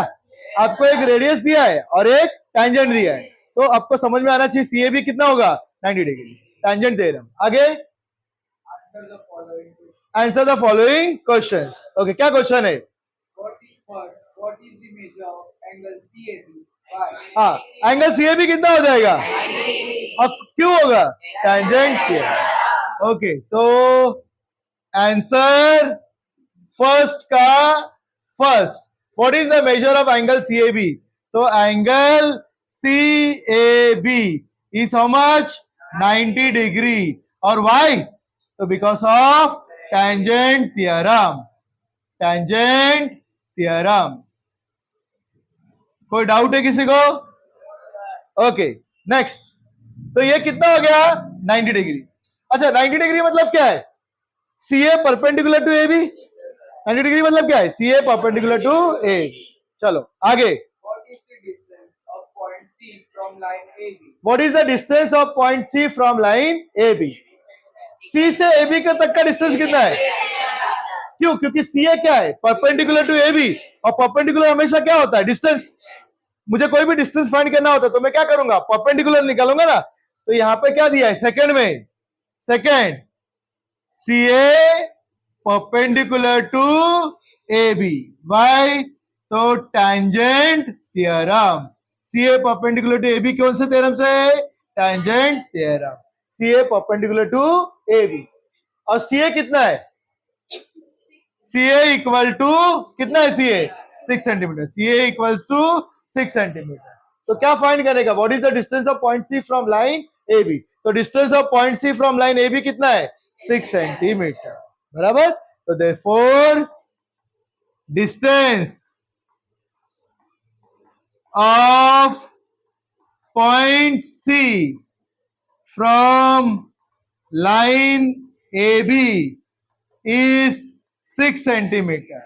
S1: आपको एक रेडियस दिया है और एक टेंजेंट दिया है, तो आपको समझ में आना चाहिए सी ए भी कितना होगा? 90 डिग्री। Tangent theorem. आगे
S3: Answer the following question.
S1: Answer the following question. Okay, क्या क्वेश्चन है?
S3: What is the measure of angle CAB? Why?
S1: हाँ, एंगल सी ए भी कितना हो जाएगा? अब क्यों होगा? Tangent theorem. ओके, तो आंसर फर्स्ट का first, what is the measure of angle C A B? तो angle C A B is how much? 90 degree. और व्हाई? तो because of tangent theorem. Tangent theorem. कोई डाउट है किसी को? Okay, next. तो ये कितना हो गया? 90 डिग्री। अच्छा, 90 डिग्री मतलब क्या है? C A perpendicular to A B. 90 degree मतलब क्या है? C A perpendicular to A. चलो आगे।
S3: What is the distance of point C from line AB?
S1: What is the distance of point C from line A B? C से A B तक का distance कितना है? क्यों? क्योंकि सी ए क्या है? परपेंडिकुलर टू ए बी, और परपेंडिकुलर हमेशा क्या होता है? डिस्टेंस। मुझे कोई भी डिस्टेंस फाइंड करना होता है तो मैं क्या करूंगा? परपेंडिकुलर निकालूंगा ना। तो यहां पे क्या दिया है? सेकंड में, second C A perpendicular to A B. Why? तो tangent theorem. C A perpendicular to A B कौन से थ्योरम से? Tangent theorem. C A perpendicular to A B. और सी ए कितना है? सी ए इक्वल टू कितना है? C A 6 centimetre. C A equals to 6 centimetre. तो क्या फाइंड करेगा? What is the distance of point C from line A B? तो distance of point C from line A B कितना है? 6 centimetre. बराबर। तो therefore distance of point C from line A B is 6 centimetre.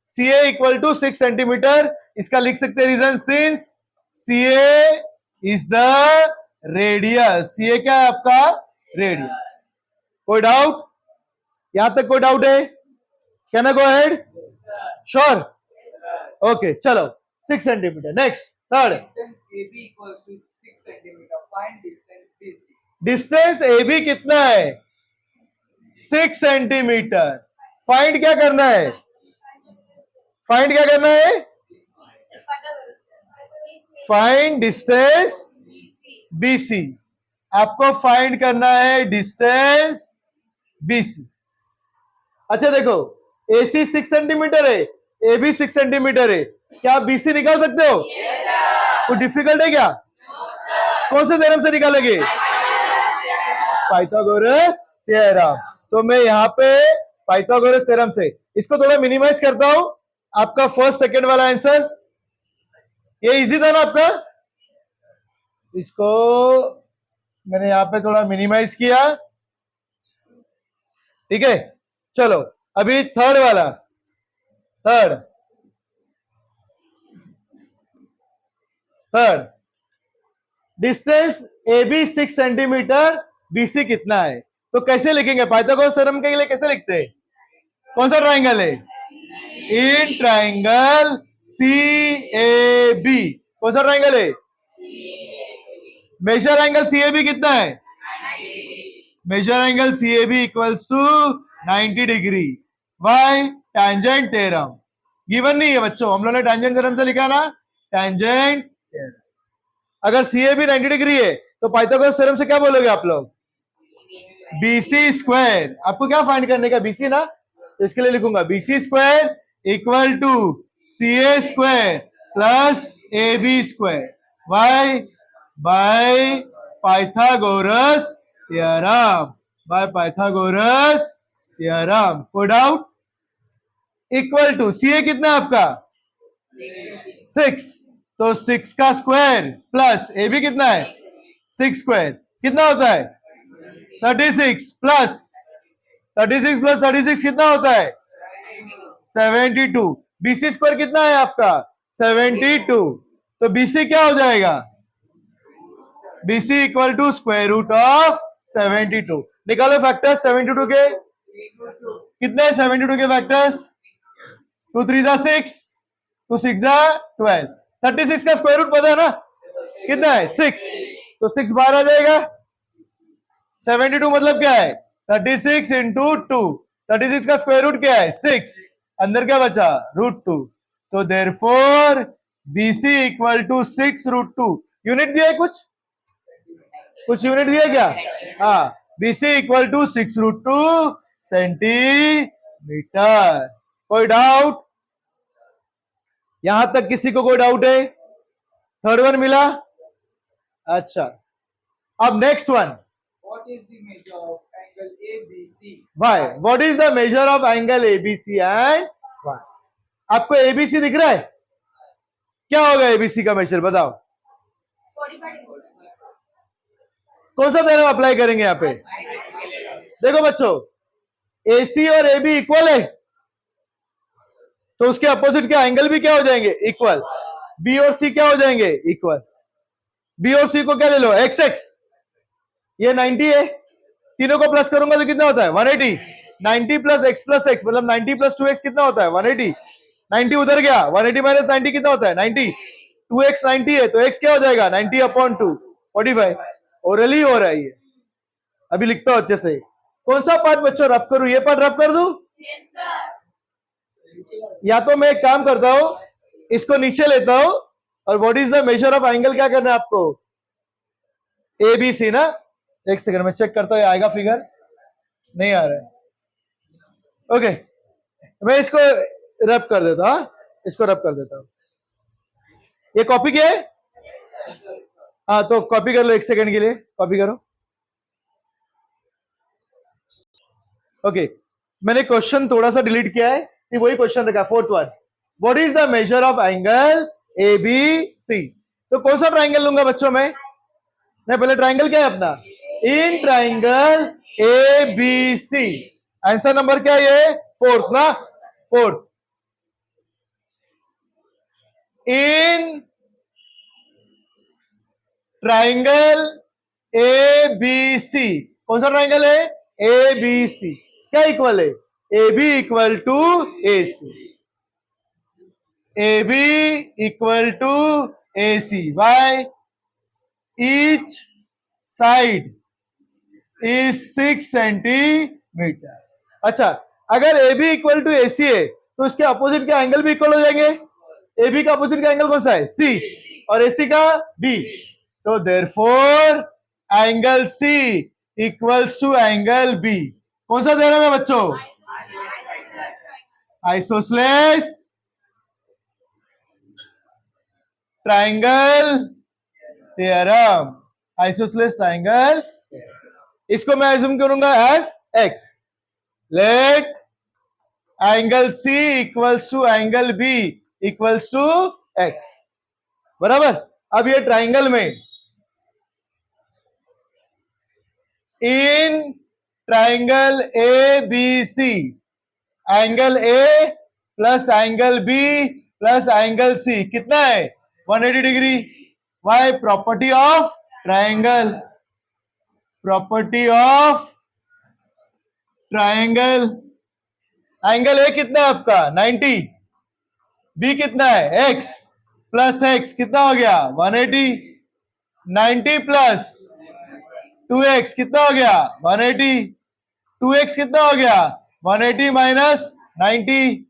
S1: C A equal to 6 centimetre. इसका लिख सकते हैं reason, since C A is the radius. C A क्या है आपका? रेडियस। कोई डाउट? यहां तक कोई डाउट है? Can I go ahead? Sure? Okay, चलो 6 centimetre. Next, third.
S3: Distance AB equals to 6 centimeter. Find distance BC.
S1: Distance A B कितना है? 6 सेंटीमीटर। फाइंड क्या करना है? फाइंड क्या करना है? Find distance BC. आपको फाइंड करना है डिस्टेंस बीसी। अच्छा देखो, एसी 6 सेंटीमीटर है, ए बी 6 सेंटीमीटर है। क्या आप बीसी निकाल सकते हो? कोई डिफिकल्ट है क्या? कौन से थ्योरम से निकालेंगे? Pythagoras theorem. तो मैं यहाँ पे पाइथागोरस थ्योरम से इसको थोड़ा मिनिमाइज करता हूं। आपका फर्स्ट सेकंड वाला आंसर ये इजी था ना आपका? इसको मैंने यहाँ पे थोड़ा मिनिमाइज किया, ठीक है। चलो अभी थर्ड वाला। Third distance A B 6 centimetre, BC कितना है? तो कैसे लिखेंगे? पाइथागोरस थ्योरम के लिए कैसे लिखते हैं? कौन सा ट्राइंगल है? In triangle C A B. कौन सा ट्राइंगल है? Measure angle C A B कितना है? Measure angle C A B equals to 90 degree. Why? Tangent theorem. Given नहीं है बच्चों, हम लोगों ने टेंजेंट थ्योरम से लिखा ना, टेंजेंट थ्योरम। अगर सी ए बी 90 डिग्री है तो पाइथागोरस थ्योरम से क्या बोलोगे आप लोग? BC square. आपको क्या फाइंड करने का? बीसी ना, तो इसके लिए लिखूंगा BC square equal to C A square plus A B square. Why? By Pythagoras theorem. By Pythagoras theorem. कोई doubt? Equal to C A कितना है आपका? 6। तो 6 का स्क्वायर प्लस ए बी कितना है 6 स्क्वायर कितना होता है 36 प्लस 36 कितना होता है 72 बीसी स्क्वायर कितना है आपका 72 तो बीसी क्या हो जाएगा BC equal to square root of 72 निकालो फैक्टर्स 72 के कितने 72 के फैक्टर्स 2 3 जा 6 2 6 जा 12 36 का स्क्वायर रूट पता है ना कितना है 6 तो 6 बाहर आ जाएगा 72 मतलब क्या है 36 इंटू 2 36 का स्क्वायर रूट क्या है 6 अंदर क्या बचा √2 तो therefore BC equal to 6 √2 unit दिया है कुछ यूनिट दिया क्या हाँ बीसी इक्वल टू 6 √2 सेंटीमीटर कोई डाउट यहां तक किसी को कोई डाउट है थर्ड वन मिला अच्छा अब next one
S3: What is the measure of angle ABC?
S1: Why? What is the measure of angle ABC and why? आपको ABC दिख रहा है क्या होगा ABC का मेजर बताओ
S2: 45 degree.
S1: कौन सा थ्योरम अप्लाई करेंगे यहाँ पे देखो बच्चों AC और AB इक्वल है तो उसके अपोजिट के एंगल भी क्या हो जाएंगे इक्वल B और C क्या हो जाएंगे इक्वल B और C को क्या ले लो XX ये 90 है तीनों को प्लस करूंगा तो कितना होता है 180 90 प्लस x प्लस एक्स मतलब 90 प्लस 2x कितना होता है 180 90 उधर गया 180 माइनस 90 कितना होता है 90 2x 90 है तो x क्या हो जाएगा 90 अपॉन 2 45 ओरली हो रहा है ये अभी लिखता हूं अच्छे से कौन सा पार्ट बच्चों रब करूं ये पार्ट रब कर दूं
S2: Yes, sir.
S1: या तो मैं एक काम करता हूं इसको नीचे लेता हूं और what is the measure of angle क्या करना है आपको ABC ना एक सेकंड में चेक करता हूं आएगा फिगर नहीं आ रहा है ओके मैं इसको रब कर देता हूं इसको रब कर देता हूं ये कॉपी किया है हाँ तो कॉपी कर लो एक सेकंड के लिए कॉपी करो ओके मैंने क्वेश्चन थोड़ा सा डिलीट किया है वही क्वेश्चन रखा fourth one what is the measure of angle ABC तो कौन सा ट्राइंगल लूंगा बच्चों में नहीं पहले ट्राइंगल क्या है अपना इन ट्राइंगल ABC आंसर नंबर क्या है ये फोर्थ ना फोर्थ इन ट्राइंगल ABC कौन सा ट्राइंगल है ABC क्या इक्वल है AB equal to AC AB equal to AC why each side is 6 centimetre अच्छा अगर AB इक्वल टू AC है तो उसके अपोजिट के एंगल भी इक्वल हो जाएंगे AB का अपोजिट का एंगल कौन सा है C और AC का B तो therefore angle C equals to angle B कौन सा थ्योरम है बच्चों isosceles triangle theorem isosceles triangle इसको मैं अज्यूम करूंगा as x let angle C equals to angle B equals to x बराबर अब ये ट्राइंगल में in triangle ABC angle A plus angle B plus angle C कितना है 180 degree why property of triangle angle A कितना है आपका 90 B कितना है x प्लस x कितना हो गया 180 90 प्लस 2x कितना हो गया 180 2x कितना हो गया 180 माइनस 90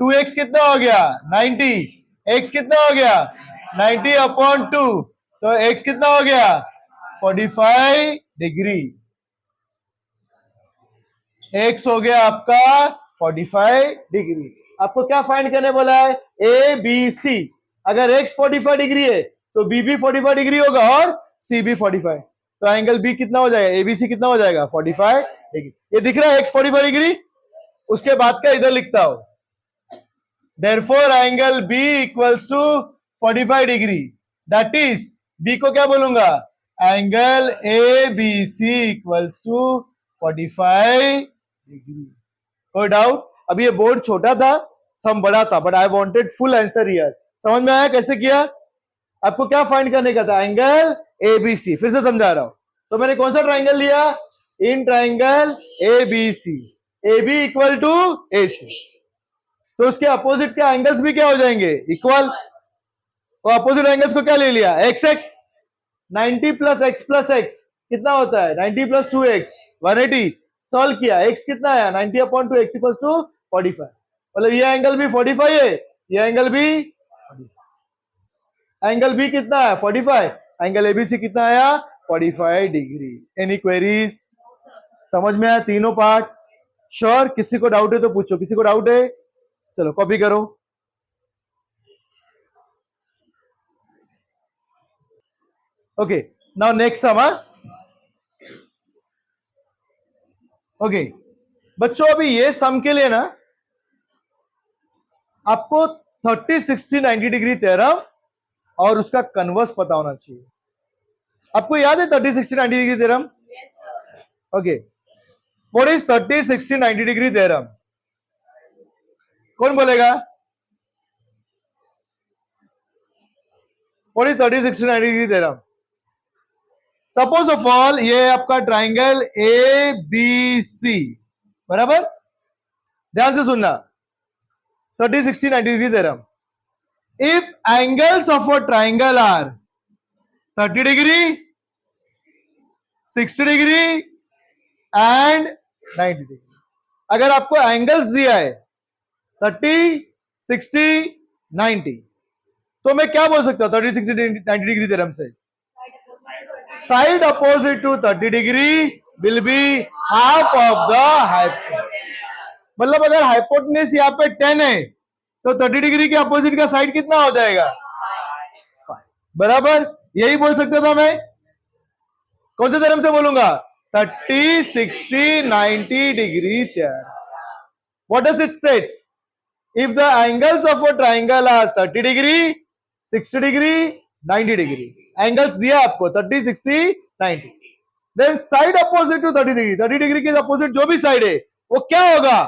S1: 2x कितना हो गया 90 x कितना हो गया 90 अपॉन 2 तो x कितना हो गया 45 डिग्री x हो गया आपका 45 डिग्री आपको क्या फाइंड करने बोला है ABC अगर x 45 डिग्री है तो B भी 45 डिग्री होगा और C भी 45 तो एंगल B कितना हो जाएगा ABC कितना हो जाएगा 45 डिग्री ये दिख रहा है x 45 डिग्री उसके बाद का इधर लिखता हूं therefore angle B equals to 45 degree, that is B को क्या बोलूंगा, angle A B C equals to 45 degree. कोई डाउट? अभी ये बोर्ड छोटा था, सम बड़ा था, but I wanted full answer here. समझ में आया कैसे किया? आपको क्या फाइंड करने का था? Angle A B C. फिर से समझा रहा हूं। तो मैंने कौन सा ट्राइंगल लिया? In triangle A B C, A B equal to A C, तो उसके अपोजिट के एंगल्स भी क्या हो जाएंगे? इक्वल। तो अपोजिट एंगल्स को क्या ले लिया? X x. 90 प्लस एक्स कितना होता है? 90 प्लस 2x 180। सॉल्व किया, x कितना आया? 90 अपॉन 2 x इक्वल्स टू 45। मतलब ये एंगल भी 45 है, ये एंगल भी 45। एंगल बी कितना है? 45। एंगल एबीसी कितना आया? 45 डिग्री। Any queries? समझ में आया तीनों पार्ट? श्योर? किसी को डाउट है तो पूछो। किसी को डाउट है? चलो कॉपी करो। Okay, now next sum. Okay बच्चों, अभी ये सम के लिए ना आपको 30, 60, 90 डिग्री थ्योरम और उसका कन्वर्स पता होना चाहिए। आपको याद है 30, 60, 90 degree theorem? Okay, what is 30, 60, 90 degree theorem? कौन बोलेगा? What is 30, 60, 90 degree theorem? Suppose of all ये आपका ट्राइंगल ए बी सी, बराबर? ध्यान से सुनना, 30, 60, 90 degree theorem. If angles of a triangle are 30 degree, 60 degree and 90 degree, अगर आपको एंगल्स दिया है 30, 60, 90, तो मैं क्या बोल सकता हूं 30, 60, 90 डिग्री थ्योरम से? Side opposite to 30 degree will be half of the hypotenuse. मतलब अगर हाइपोटेन्यूज यहाँ पे 10 है तो 30 डिग्री के अपोजिट का साइड कितना हो जाएगा? 5। बराबर? यही बोल सकता था मैं। कौन से थ्योरम से बोलूंगा? 30, 60, 90 degree theorem. What does it states? If the angles of a triangle are 30 degree, 60 degree, 90 degree, angles दिया आपको 30, 60, 90, then side opposite to 30 degree, 30 degree के opposite जो भी side है वो क्या होगा?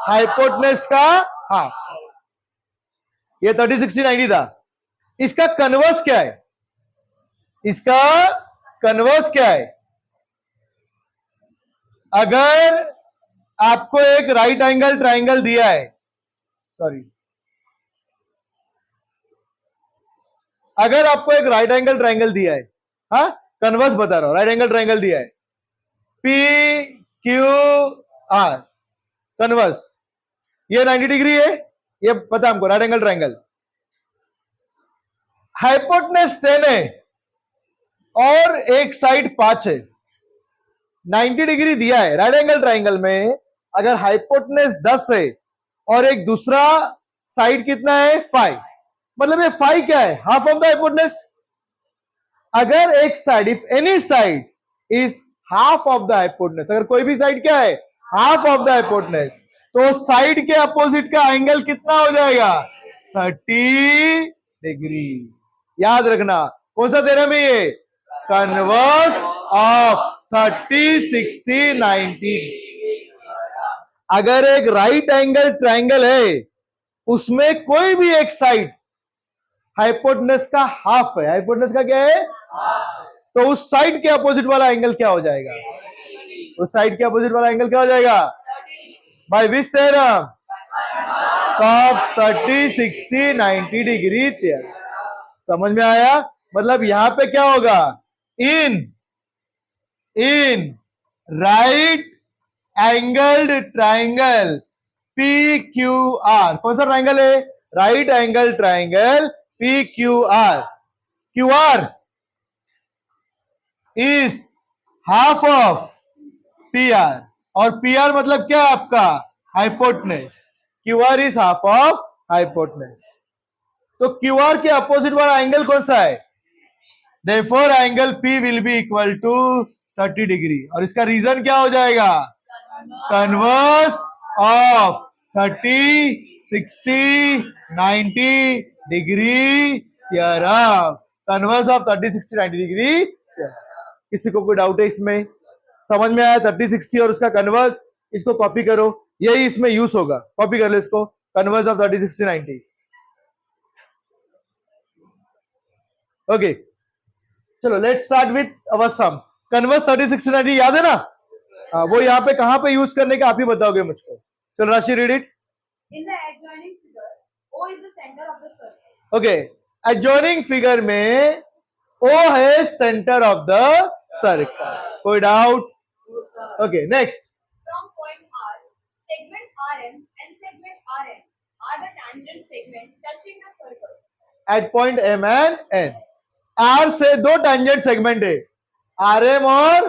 S1: हाइपोटेन्यूज का हाफ। ये 30, 60, 90 था। इसका कन्वर्स क्या है? इसका कन्वर्स क्या है? अगर आपको एक राइट एंगल ट्राइंगल दिया है, सॉरी, अगर आपको एक राइट एंगल ट्राइंगल दिया है, हाँ कन्वर्स बता रहा हूं, राइट एंगल ट्राइंगल दिया है पी क्यू आर, कन्वर्स, ये 90 डिग्री है, ये पता हमको, राइट एंगल ट्राइंगल। हाइपोटेन्यूज 10 है और एक साइड 5 है, 90 डिग्री दिया है। राइट एंगल ट्राइंगल में अगर हाइपोटेन्यूज 10 है और एक दूसरा साइड कितना है? 5, मतलब ये 5 क्या है? Half of the hypotenuse. अगर एक side, if any side is half of the hypotenuse, अगर कोई भी साइड क्या है? हाफ ऑफ द हाइपोटेन्यूज, तो साइड के अपोजिट का एंगल कितना हो जाएगा? 30 डिग्री। याद रखना कौन सा थ्योरम है ये? Converse of 30, 60, 90। अगर एक राइट एंगल ट्राइंगल है उसमें कोई भी एक साइड हाइपोटेन्यूज का हाफ है, हाइपोटेन्यूज का क्या है? तो उस साइड के अपोजिट वाला एंगल क्या हो जाएगा? उस साइड के अपोजिट वाला एंगल क्या हो जाएगा? Bye which theorem? Of 30, 60, 90 degree theorem. समझ में आया? मतलब यहां पे क्या होगा? In right angled triangle P Q R, कौन सा ट्राइंगल है? Right angle triangle P Q R, Q R is half of P R, और पी आर मतलब क्या आपका? Hypotenuse. Q R is half of hypotenuse. तो क्यू आर के opposite वाला एंगल कौन सा है? Therefore angle P will be equal to 30 degree, और इसका रीजन क्या हो जाएगा? Converse of 30, 60, 90 degree theorem. Converse of 30 60 90 degree. किसी को कोई डाउट है इसमें? समझ में आया? 30 60 और उसका कन्वर्स. इसको कॉपी करो, यही इसमें यूज होगा. कॉपी कर लो इसको. Converse of 30 60 90. ओके, चलो let's start with our sum. Converse 30 60 90 याद है ना? वो यहाँ पे कहां पे यूज करने का आप ही बताओगे मुझको. चलो राशि, read it.
S2: In the adjoining figure, O is the center of the circle.
S1: Okay, adjoining figure में O है सेंटर ऑफ द सर्कल. कोई doubt? Okay, next.
S2: From point R, segment RM and segment RN are the tangent segment touching the circle.
S1: At point M and N. R से दो tangent segment है, RM और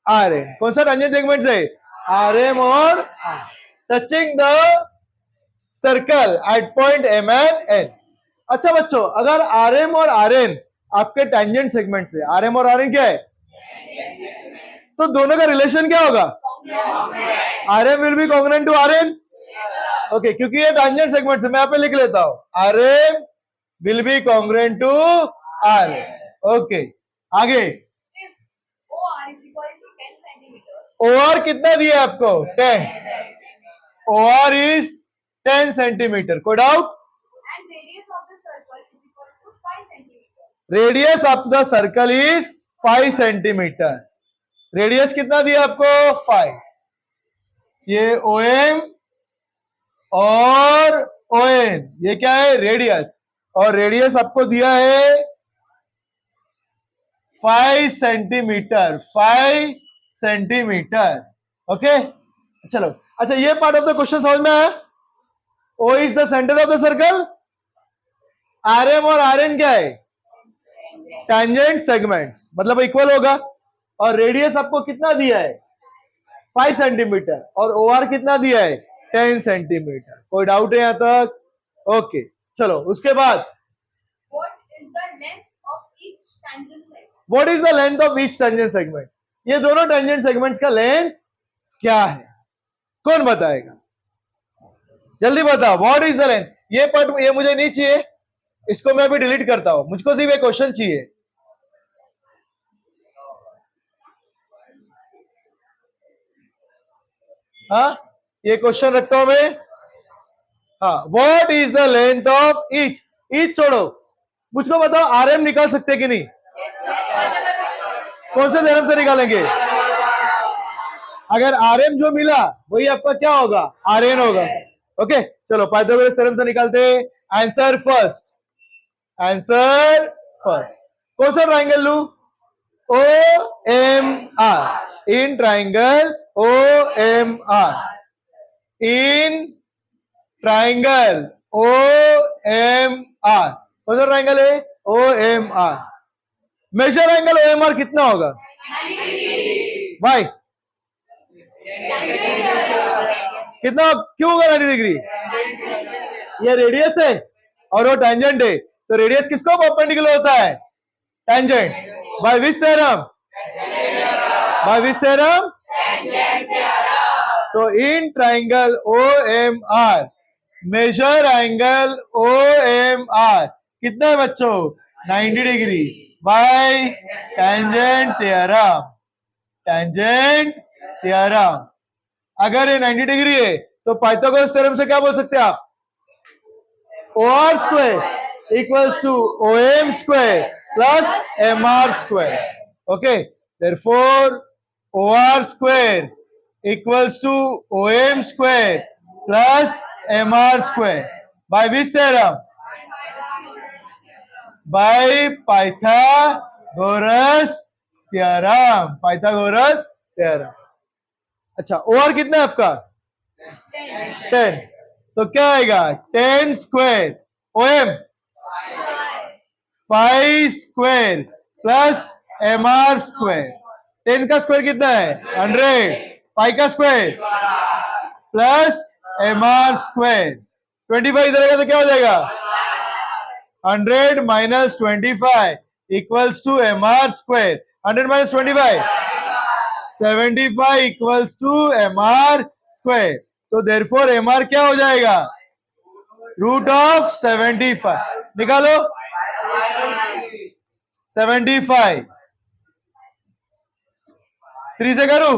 S1: RN. कौन सा tangent segment है? RM और touching the circle at point M and N. अच्छा बच्चों, अगर RM और RN आपके टेंजेंट सेगमेंट से, RM और RN क्या है? तो दोनों का रिलेशन क्या होगा? RM will be congruent to RN. Okay, क्योंकि ये टेंजेंट सेगमेंट से, मैं यहाँ पे लिख लेता हूं, RM will be congruent to RN. Okay, आगे.
S2: If OR is equal to 10 centimeter,
S1: OR कितना दिया है आपको? 10. OR is 10 centimetre. कोई doubt?
S2: and radius of the circle is equal to 5 centimeter.
S1: Radius of the circle is 5 centimetre. Radius कितना दिया आपको? 5. ये OM और ON, ये क्या है? रेडियस. और रेडियस आपको दिया है 5 सेंटीमीटर. 5 सेंटीमीटर. ओके, चलो. अच्छा, ये पार्ट ऑफ द क्वेश्चन समझ में आया? O is the centre of the circle. RM और RN क्या है? टेंजेंट सेगमेंट्स, मतलब इक्वल होगा. और रेडियस आपको कितना दिया है? 5 सेंटीमीटर. और OR कितना दिया है? 10 सेंटीमीटर. कोई डाउट है यहां तक? ओके, चलो उसके बाद.
S2: What is the length of each tangent segment?
S1: What is the length of each tangent segment? ये दोनों टेंजेंट सेगमेंट्स का लेंथ क्या है? कौन बताएगा? जल्दी बताओ. What is the length? ये पार्ट ये मुझे नहीं चाहिए, इसको मैं अभी डिलीट करता हूं. मुझको सिर्फ एक क्वेश्चन चाहिए. हाँ, ये क्वेश्चन रखता हूं मैं. हाँ, what is the length of each. Each छोड़ो, मुझको बताओ RM निकाल सकते कि नहीं? कौन से थ्योरम से निकालेंगे? अगर RM जो मिला वही आपका क्या होगा? RN होगा. ओके, चलो पाइथागोरस थ्योरम से निकालते. Answer first. Answer first. कौन सा ट्राइंगल लू? OMR. इन ट्राइंगल OMR. इन ट्राइंगल OMR. कौन सा ट्राइंगल है? OMR. मेजर एंगल OMR कितना होगा? भाई कितना, क्यों होगा 90 डिग्री? ये रेडियस है और वो टेंजेंट है, तो रेडियस किसको परपेंडिकुलर होता है? Tangent. By which theorem? By which theorem? तो in triangle OMR, measure angle OMR कितना है बच्चों? 90 degree. By tangent theorem. Tangent theorem. अगर ये 90 डिग्री है तो पाइथागोरस थ्योरम से क्या बोल सकते हैं आप? OR square equals to OM square plus MR square. Okay, therefore OR square equals to OM square plus MR square. By which theorem? By Pythagoras theorem. Pythagoras theorem. अच्छा, OR कितना है आपका? 10. तो क्या आएगा? 10 square OM 5 square plus MR square. 10 का square कितना है? 100. 5 का स्क्वायर प्लस MR स्क्वायर. 25 इधर आएगा तो क्या हो जाएगा? 100 minus 25 equals to MR square. 100 minus 25 75 equals to MR square. तो देयरफॉर MR क्या हो जाएगा? Root of 75. निकालो. 75. 3 से करूं?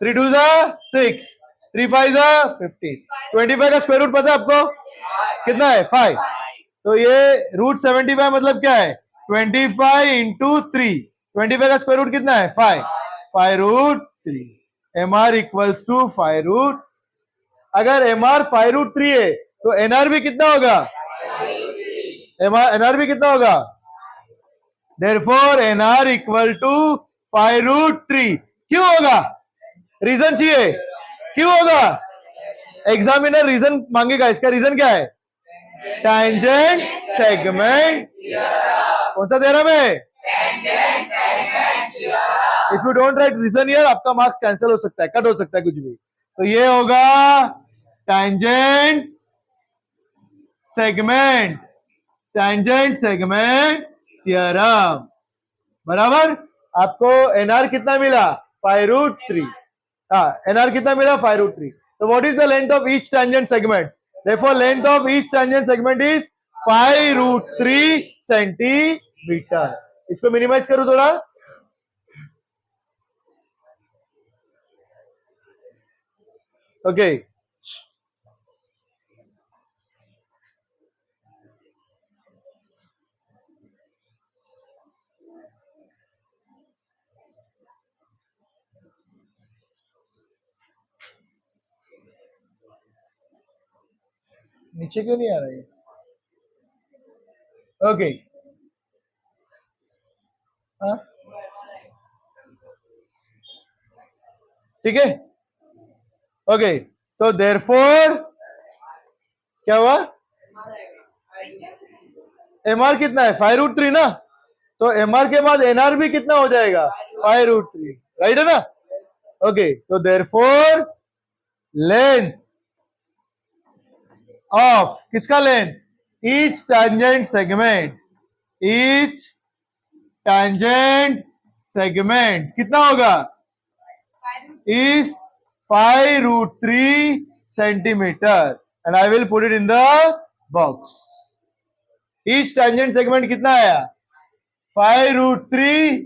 S1: 3 2 जा 6, 3 5 जा 15. 25 का स्क्वायर रूट पता है आपको कितना है? 5. तो ये रूट 75 मतलब क्या है? 25 इंटू 3. 25 का स्क्वायर रूट कितना है? 5. 5 root 3. MR equals to 5 root. अगर MR 5 रूट 3 है तो NR भी कितना होगा? NR भी कितना होगा? Therefore NR equal to 5 root 3. क्यों होगा? रीजन चाहिए. क्यों होगा? एग्जामिनर रीजन मांगेगा. इसका रीजन क्या है? Tangent segment. कौन सा थ्योरम है? If you don't write reason here आपका मार्क्स कैंसिल हो सकता है, कट हो सकता है, कुछ भी. तो ये होगा tangent segment. Tangent segment theorem. बराबर. आपको एनआर कितना मिला? 5 रूट 3. हाँ, एनआर कितना मिला? 5 root 3. So what is the length of each tangent segment? Therefore, length of each tangent segment is 5 root 3 centimeter. इसको मिनिमाइज करो थोड़ा. ओके. नीचे क्यों नहीं आ रहा है? ओके. हाँ, ठीक है. ओके. तो देयरफॉर क्या हुआ? एमआर कितना है? 5 रूट 3 ना. तो एमआर के बाद एनआर भी कितना हो जाएगा? 5 रूट 3. राइट है ना? ओके. तो देयरफॉर लेंथ ऑफ किसका length? Each tangent segment. Each tangent segment कितना होगा? Is 5 root 3 centimetre. And I will put it in the box. Each tangent segment कितना आया? 5 रूट 3.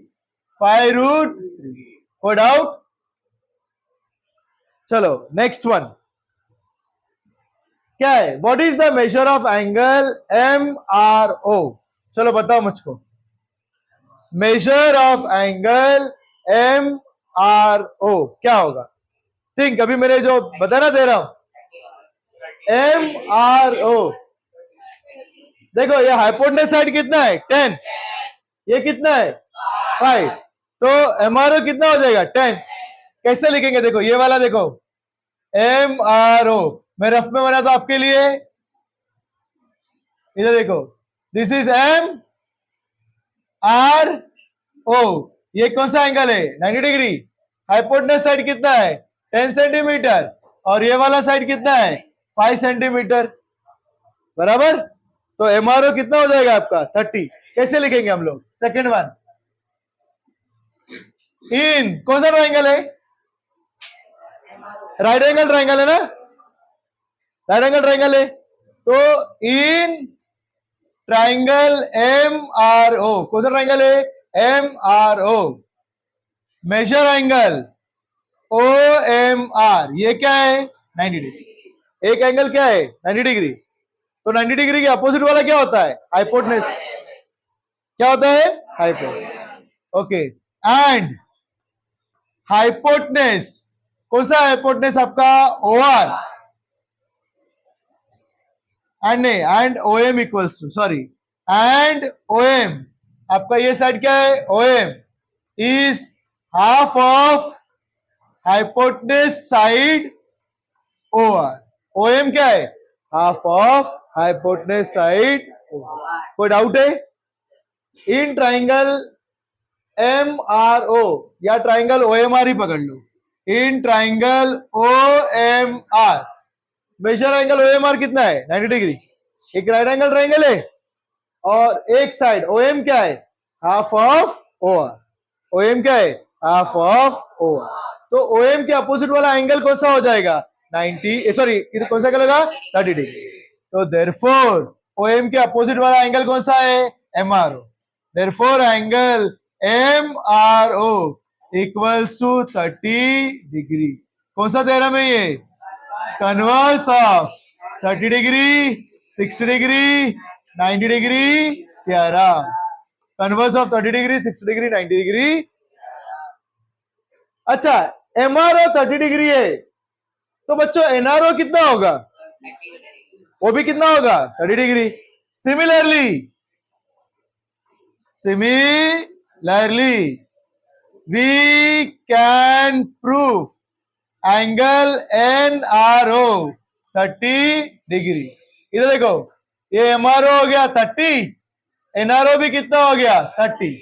S1: 5 रूट 3. कोई डाउट? चलो नेक्स्ट वन क्या है? What is the measure of angle MRO? चलो बताओ मुझको. मेजर ऑफ एंगल MRO क्या होगा? थिंक. अभी मैंने जो बताना दे रहा हूं. MRO देखो, ये हाइपोटेन्यूज साइड कितना है? 10. ये कितना है? 5. तो MRO कितना हो जाएगा? 10. कैसे लिखेंगे? देखो ये वाला देखो, MRO मैं रफ में बना था आपके लिए. इधर देखो, दिस इज MRO. ये कौन सा एंगल है? 90 डिग्री. हाइपोटेन्यूज साइड कितना है? 10 सेंटीमीटर. और ये वाला साइड कितना है? 5 सेंटीमीटर. बराबर. तो MRO कितना हो जाएगा आपका? 30. कैसे लिखेंगे हम लोग? Second one. इन कौन सा ट्राइंगल है? राइट एंगल ट्राइंगल है ना? राइट एंगल ट्राइंगल है. तो इन ट्राइंगल MRO कौन सा ट्राइंगल है? MRO. Measure angle OMR. ये क्या है? 90 डिग्री. एक एंगल क्या है? 90 डिग्री. तो 90 डिग्री के अपोजिट वाला क्या होता है? हाइपोटेन्यूज. क्या होता है? हाइपोटेन्यूज. ओके. एंड हाइपोटेन्यूज कौन सा हाइपोटेन्यूज आपका? OR. एंड नहीं, and OM equals to, sorry, and OM आपका ये साइड क्या है? OM is half of hypotenuse side OR. OM क्या है? Half of hypotenuse side OR. कोई डाउट है? इन ट्राइंगल MRO या ट्राइंगल OMR ही पकड़ लो. In triangle OMR measure angle OMR कितना है? 90 डिग्री. एक राइट एंगल ट्राइंगल है और एक साइड OM क्या है? Half of OR. OM क्या है? Half of OR. तो OM के अपोजिट वाला एंगल कौन सा हो जाएगा? 90, सॉरी कौन सा एंगल होगा? 30 डिग्री. तो देयरफॉर OM के अपोजिट वाला एंगल कौन सा है? MRO. Therefore, angle MRO equals to 30 degree. कौन सा theorem है ये? Converse of 30 degree, 60 degree, 90 degree theorem. Converse of 30 degree, 60 degree, 90 degree. अच्छा, MRO 30 डिग्री है, तो बच्चों NRO कितना होगा? वो भी कितना होगा? 30 degree. Similarly, we can prove angle NRO 30 degree. इधर देखो, ये MRO हो गया 30, NRO भी कितना हो गया? 30.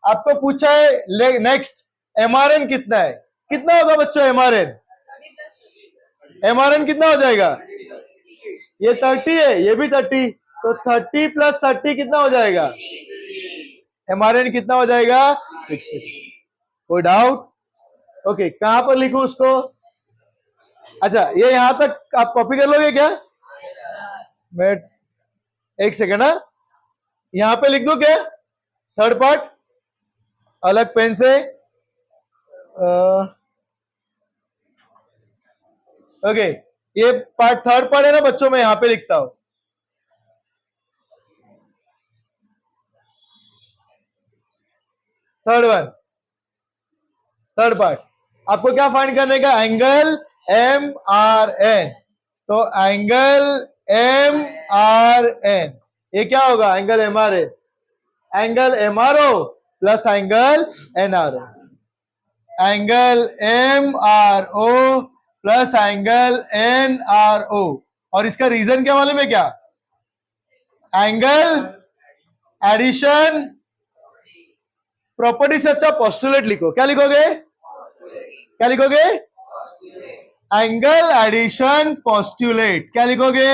S1: आपको पूछा है नेक्स्ट MRN कितना है? कितना होगा बच्चों MRN? MRN कितना हो जाएगा? ये 30 है, ये भी 30, तो 30 प्लस 30 कितना हो जाएगा? MRN कितना हो जाएगा? 60. कोई डाउट? ओके, कहां पर लिखूं उसको? अच्छा, ये यहां तक आप कॉपी कर लोगे क्या? मैं एक सेकेंड, यहां पे लिख दूं क्या? थर्ड पार्ट अलग पेन से. ओके, ये पार्ट थर्ड पार्ट है ना बच्चों, मैं यहां पे लिखता हूं. थर्ड पार्ट आपको क्या फाइंड करने का? Angle MRN. तो एंगल MRN ये क्या होगा? Angle MRN, angle MRO plus angle NRO. Angle MRO plus angle NRO. और इसका रीजन क्या मालूम है क्या? एंगल एडिशन प्रॉपर्टी से अच्छा पोस्टुलेट लिखो. क्या लिखोगे? क्या लिखोगे? Angle addition postulate. क्या लिखोगे?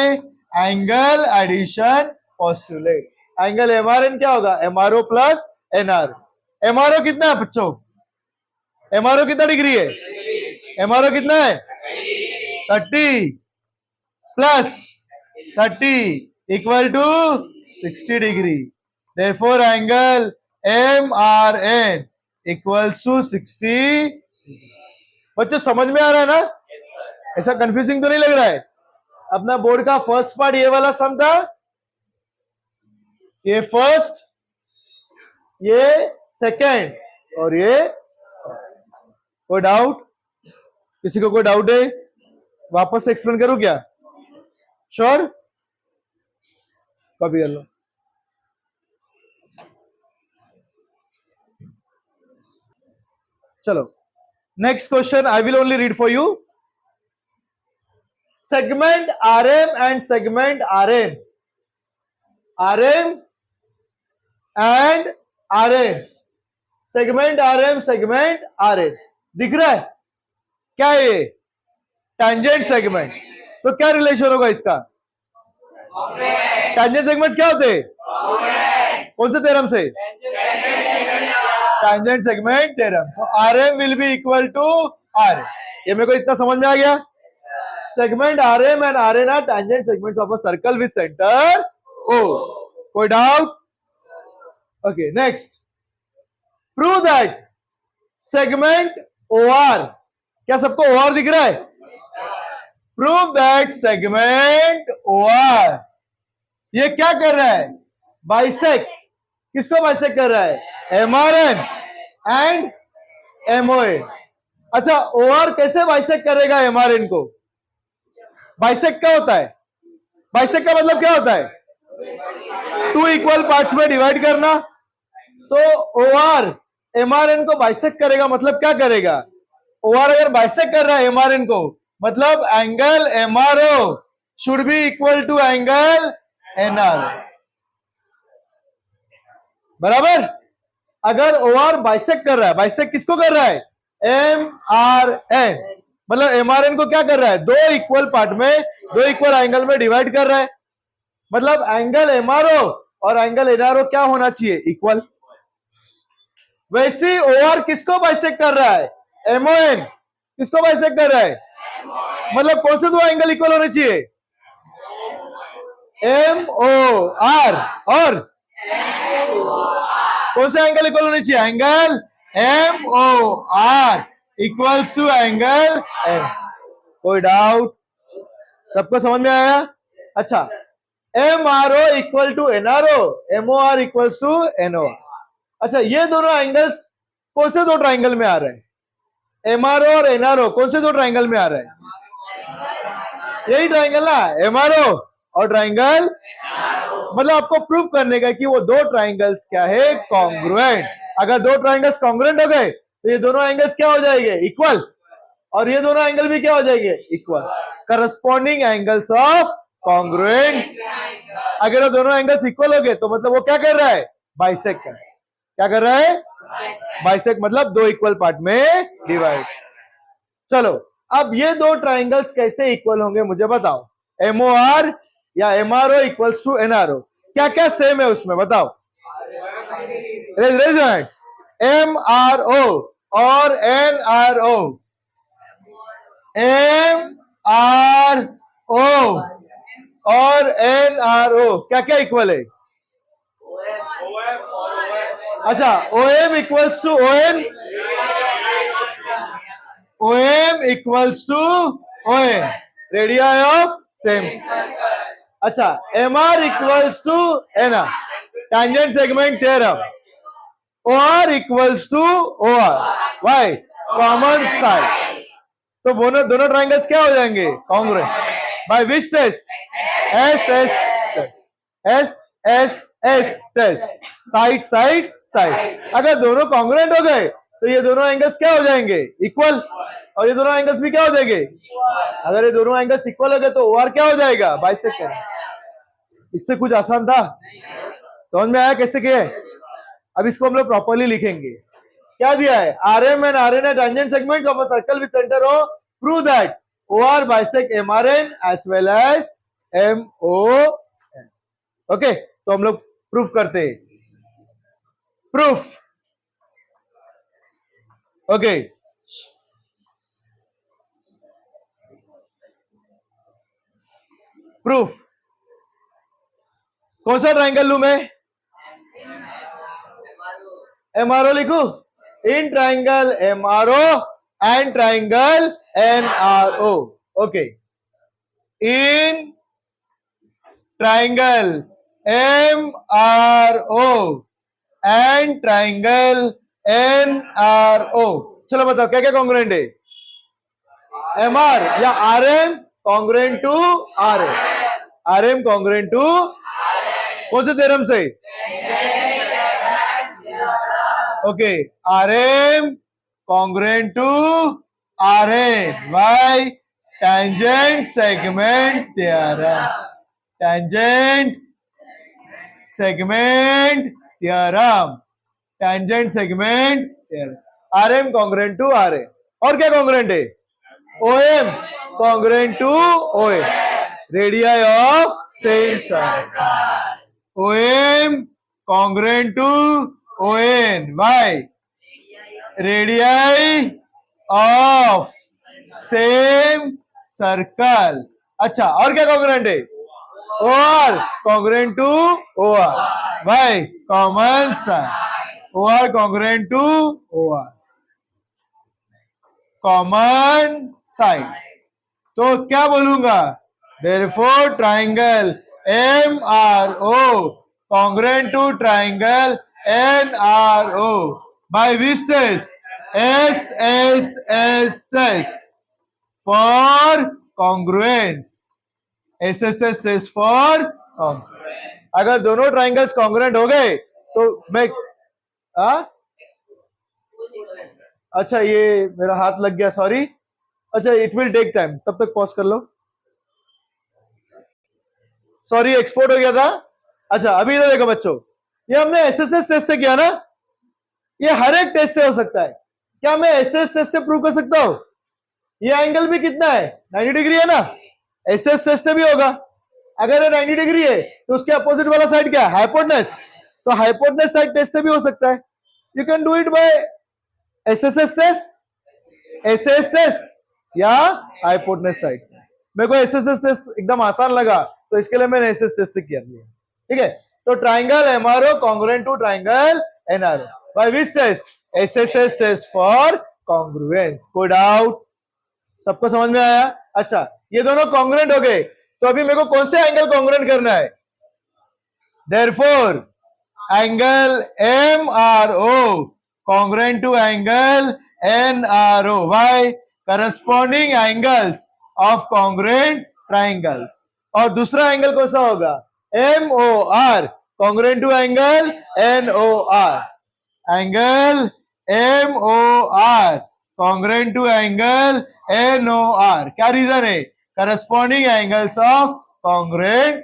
S1: Angle addition postulate. Angle MRN क्या होगा? MRO plus NRO. MRO कितना है बच्चों? MRO कितना डिग्री है? MRO कितना है? 30 plus 30 equal to 60 degree. Therefore, angle MRN equals to 60. बच्चों समझ में आ रहा है ना? ऐसा कंफ्यूजिंग तो नहीं लग रहा है? अपना बोर्ड का फर्स्ट पार्ट ये वाला सम था, ये फर्स्ट, ये सेकंड और ये. कोई डाउट? किसी को कोई डाउट है? वापस से एक्सप्लेन करूं क्या? श्योर? कॉपी कर लो. चलो, next question I will only read for you. Segment RM and segment RN. RM and RN. Segment RM, segment RN. दिख रहा है क्या? ये टैंजेंट सेगमेंट. तो क्या रिलेशन होगा इसका? टैंजेंट सेगमेंट्स क्या होते हैं? कौन से थ्योरम से? Tangent segment theorem. तो RM will be equal to R. ये मेरे को इतना समझ में आ गया? Segment RM and RN are tangent segments of a circle with centre O. कोई doubt? Okay, next. Prove that segment OR. क्या सबको OR दिख रहा है? प्रूव दैट सेगमेंट OR ये क्या कर रहा है? बाइसेक्ट. किसको बाइसेक्ट कर रहा है? MRN and MON. अच्छा, OR कैसे बाइसेक्ट करेगा MRN को? बाइसेक्ट क्या होता है? बाइसेक्ट का मतलब क्या होता है? टू इक्वल पार्ट्स में डिवाइड करना. तो OR MRN को बाइसेक्ट करेगा मतलब क्या करेगा? OR अगर बाइसेक्ट कर रहा है MRN को, मतलब angle MRO should be equal to angle NRO. बराबर? अगर OR बाइसेक्ट कर रहा है, बाइसेक्ट किसको कर रहा है? MRN. मतलब MRN को क्या कर रहा है? दो इक्वल पार्ट में, दो इक्वल एंगल में डिवाइड कर रहा है. मतलब एंगल MRO और एंगल NRO क्या होना चाहिए? इक्वल. वैसे OR किसको बाइसेक्ट कर रहा है? MON. किसको बाइसेक्ट कर रहा है? मतलब कौन से दो एंगल इक्वल होने चाहिए? MOR और कौन सा एंगल इक्वल होना चाहिए? Angle M O R equals to angle M. कोई डाउट? सबको समझ में आया? अच्छा, M R O equal to N R O, M O R equals to N O R. अच्छा, ये दोनों एंगल्स कौन से दो ट्राइंगल में आ रहे हैं? एम आर ओ और एन आर ओ कौन से दो ट्राइंगल में आ रहे हैं? यही ट्राइंगल ना, एम आर ओ और ट्राइंगल। मतलब आपको प्रूफ करने का कि वो दो ट्राइंगल्स क्या है? कॉन्ग्रुएंट। अगर दो ट्राइंगल्स कॉन्ग्रुएंट हो गए तो ये दोनों एंगल्स क्या हो जाएंगे? इक्वल। और ये दोनों एंगल भी क्या हो जाएंगे? Equal. Corresponding angles of congruent. अगर वो दोनों एंगल्स इक्वल हो गए तो मतलब वो क्या कर रहा है? बाइसेक्ट कर रहा है। क्या कर रहा है? बाइसेक्ट मतलब दो इक्वल पार्ट में डिवाइड। चलो, अब ये दो ट्राइंगल्स कैसे इक्वल होंगे मुझे बताओ। एम ओ आर या M R O equals to N R O, क्या क्या सेम है उसमें बताओ? Raise hands. M R O और N R O, M R O और एन आर ओ क्या क्या इक्वल है? अच्छा, O M equals to O N, O M equals to O N, radius of same. अच्छा, M R equals to N R, tangent segment theorem। O R equals to O R, why? Common side. तो दोनों दोनों triangles क्या हो जाएंगे? Congruent. By which test? S S test. S S S test, side side side. अगर दोनों congruent हो गए तो ये दोनों एंगल्स क्या हो जाएंगे? इक्वल। और ये दोनों एंगल्स भी क्या हो जाएंगे? अगर ये दोनों एंगल्स इक्वल हो गए तो ओ आर क्या हो जाएगा? बाइसेक्ट। इससे कुछ आसान था? समझ में आया कैसे किया? अब इसको हम लोग प्रॉपर्ली लिखेंगे। क्या दिया है? R M and R N है tangent segment of a circle with centre O, prove that O R bisect M R N as well as M O N. Okay, तो हम लोग प्रूफ करते हैं। प्रूफ। Okay, proof. कौन सा triangle लू मैं? एम आर ओ लिखू? In triangle M R O and triangle N R O. Okay, in triangle M R O and triangle N R O, चलो बताओ क्या क्या कॉन्ग्रुएंट है? एम आर या R M congruent to R M, R M congruent to कौन से theorem से? Okay, R M congruent to R N by tangent segment theorem. Tangent segment theorem, tangent segment theorem. R M congruent to R N. और क्या congruent है? O M congruent to O N, radius of same circle. O M congruent to O N by radius of same circle. अच्छा, और क्या congruent है? O R congruent to O R by common side. O R congruent to O R, common side. तो क्या बोलूंगा? Therefore triangle M R O congruent to triangle N R O by which test? S S S test for congruence. S S S test for congruence. अगर दोनों triangles congruent हो गए तो मैं अच्छा, ये मेरा हाथ लग गया, सॉरी। अच्छा, इट विल टेक टाइम, तब तक पॉज कर लो। सॉरी, एक्सपोर्ट हो गया था। अच्छा, अभी इधर देखो बच्चों, ये हमने एसएसएस टेस्ट से किया ना, ये हर एक टेस्ट से हो सकता है। क्या मैं एसएस टेस्ट से प्रूव कर सकता हूं? ये एंगल भी कितना है? 90 डिग्री है ना, एसएस टेस्ट से भी होगा। अगर ये 90 डिग्री है तो उसके अपोजिट वाला साइड क्या है? हाइपोटेनस। तो हाइपोटेनस साइड टेस्ट से भी हो सकता है। You can do it by SSS test, SS test या हाइपोटेनस साइड टेस्ट। मेरे को एसएसएस टेस्ट एकदम आसान लगा तो इसके लिए मैंने एसएस टेस्ट से किया। ठीक है, तो triangle MRO congruent to triangle NRO. By which test? SSS test for congruence. कोई डाउट? सबको समझ में आया? अच्छा, ये दोनों कॉन्ग्रुएंट हो गए, तो अभी मेरे को कौन से एंगल कॉन्ग्रुएंट करना है? Therefore, angle MRO congruent to angle NRO. Why? Corresponding angles of congruent triangles. और दूसरा एंगल कौन सा होगा? MOR congruent to angle NOR. Angle MOR congruent to angle NOR. क्या रीजन है? Corresponding angles of congruent.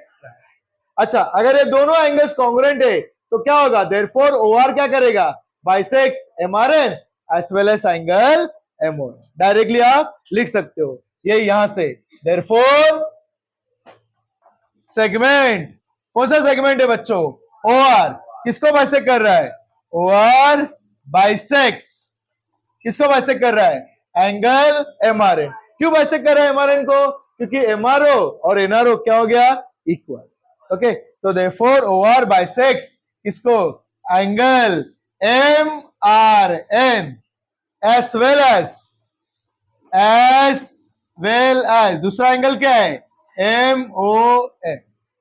S1: अच्छा, अगर ये दोनों एंगल्स कॉन्ग्रुएंट है तो क्या होगा? देयरफॉर OR क्या करेगा? Bisects MRN as well as angle MON. Directly आप लिख सकते हो ये यहां से. देयरफॉर सेगमेंट, कौन सा सेगमेंट है बच्चों? OR किसको बाइसेक्ट कर रहा है? OR बाइसेक्स किसको बाइसेक्ट कर रहा है? Angle MRN. क्यों बाइसेक्ट कर रहा है MRN को? क्योंकि MRO और NRO क्या हो गया? इक्वल. ओके, तो देयरफॉर OR बाइसेक्स किसको? Angle MRN as well as दूसरा एंगल क्या है? MON.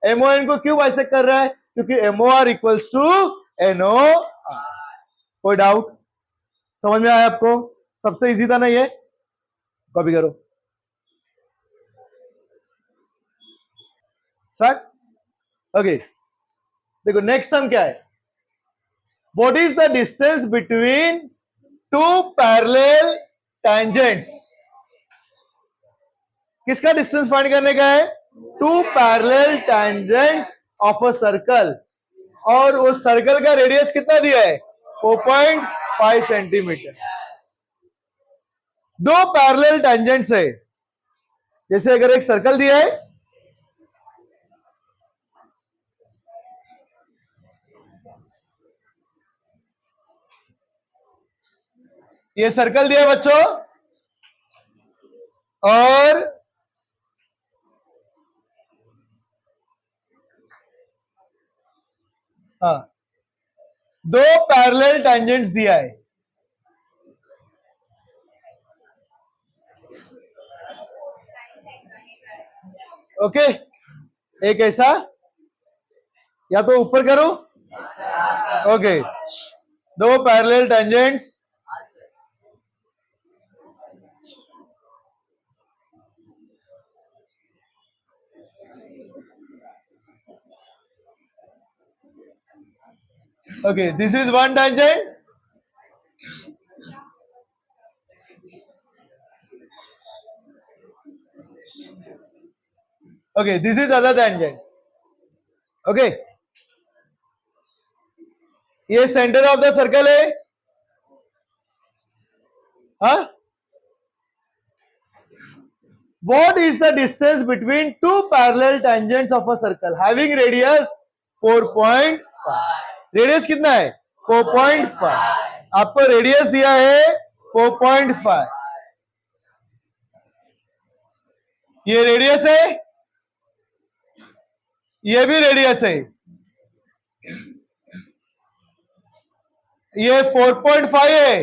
S1: MON को क्यों बाइसेक्ट कर रहा है? क्योंकि MOR इक्वल्स टू NOR. कोई डाउट? समझ में आया आपको? सबसे इजी था ना ये? कॉपी करो. स्टार्ट. ओके, देखो नेक्स्ट सम क्या है? What is the distance between two parallel tangents? किसका डिस्टेंस फाइंड करने का है? Two parallel tangents of a circle. और उस सर्कल का रेडियस कितना दिया है? 4.5 सेंटीमीटर. दो पैरेलल टेंजेंट्स है. जैसे अगर एक सर्कल दिया है, ये सर्कल दिया है बच्चों, और हाँ, दो पैरेलल टेंजेंट्स दिया है. ओके, एक ऐसा, या तो ऊपर करो. ओके, दो parallel tangents okay, this is one tangent, okay, this is other tangent. Okay, ये सेंटर ऑफ द सर्कल है. हाँ, what is the distance between two parallel tangents of a circle having radius 4.5? Radius कितना है? 4.5. आपको radius दिया है 4.5. ये radius है, ये भी रेडियस है. ये 4.5 है,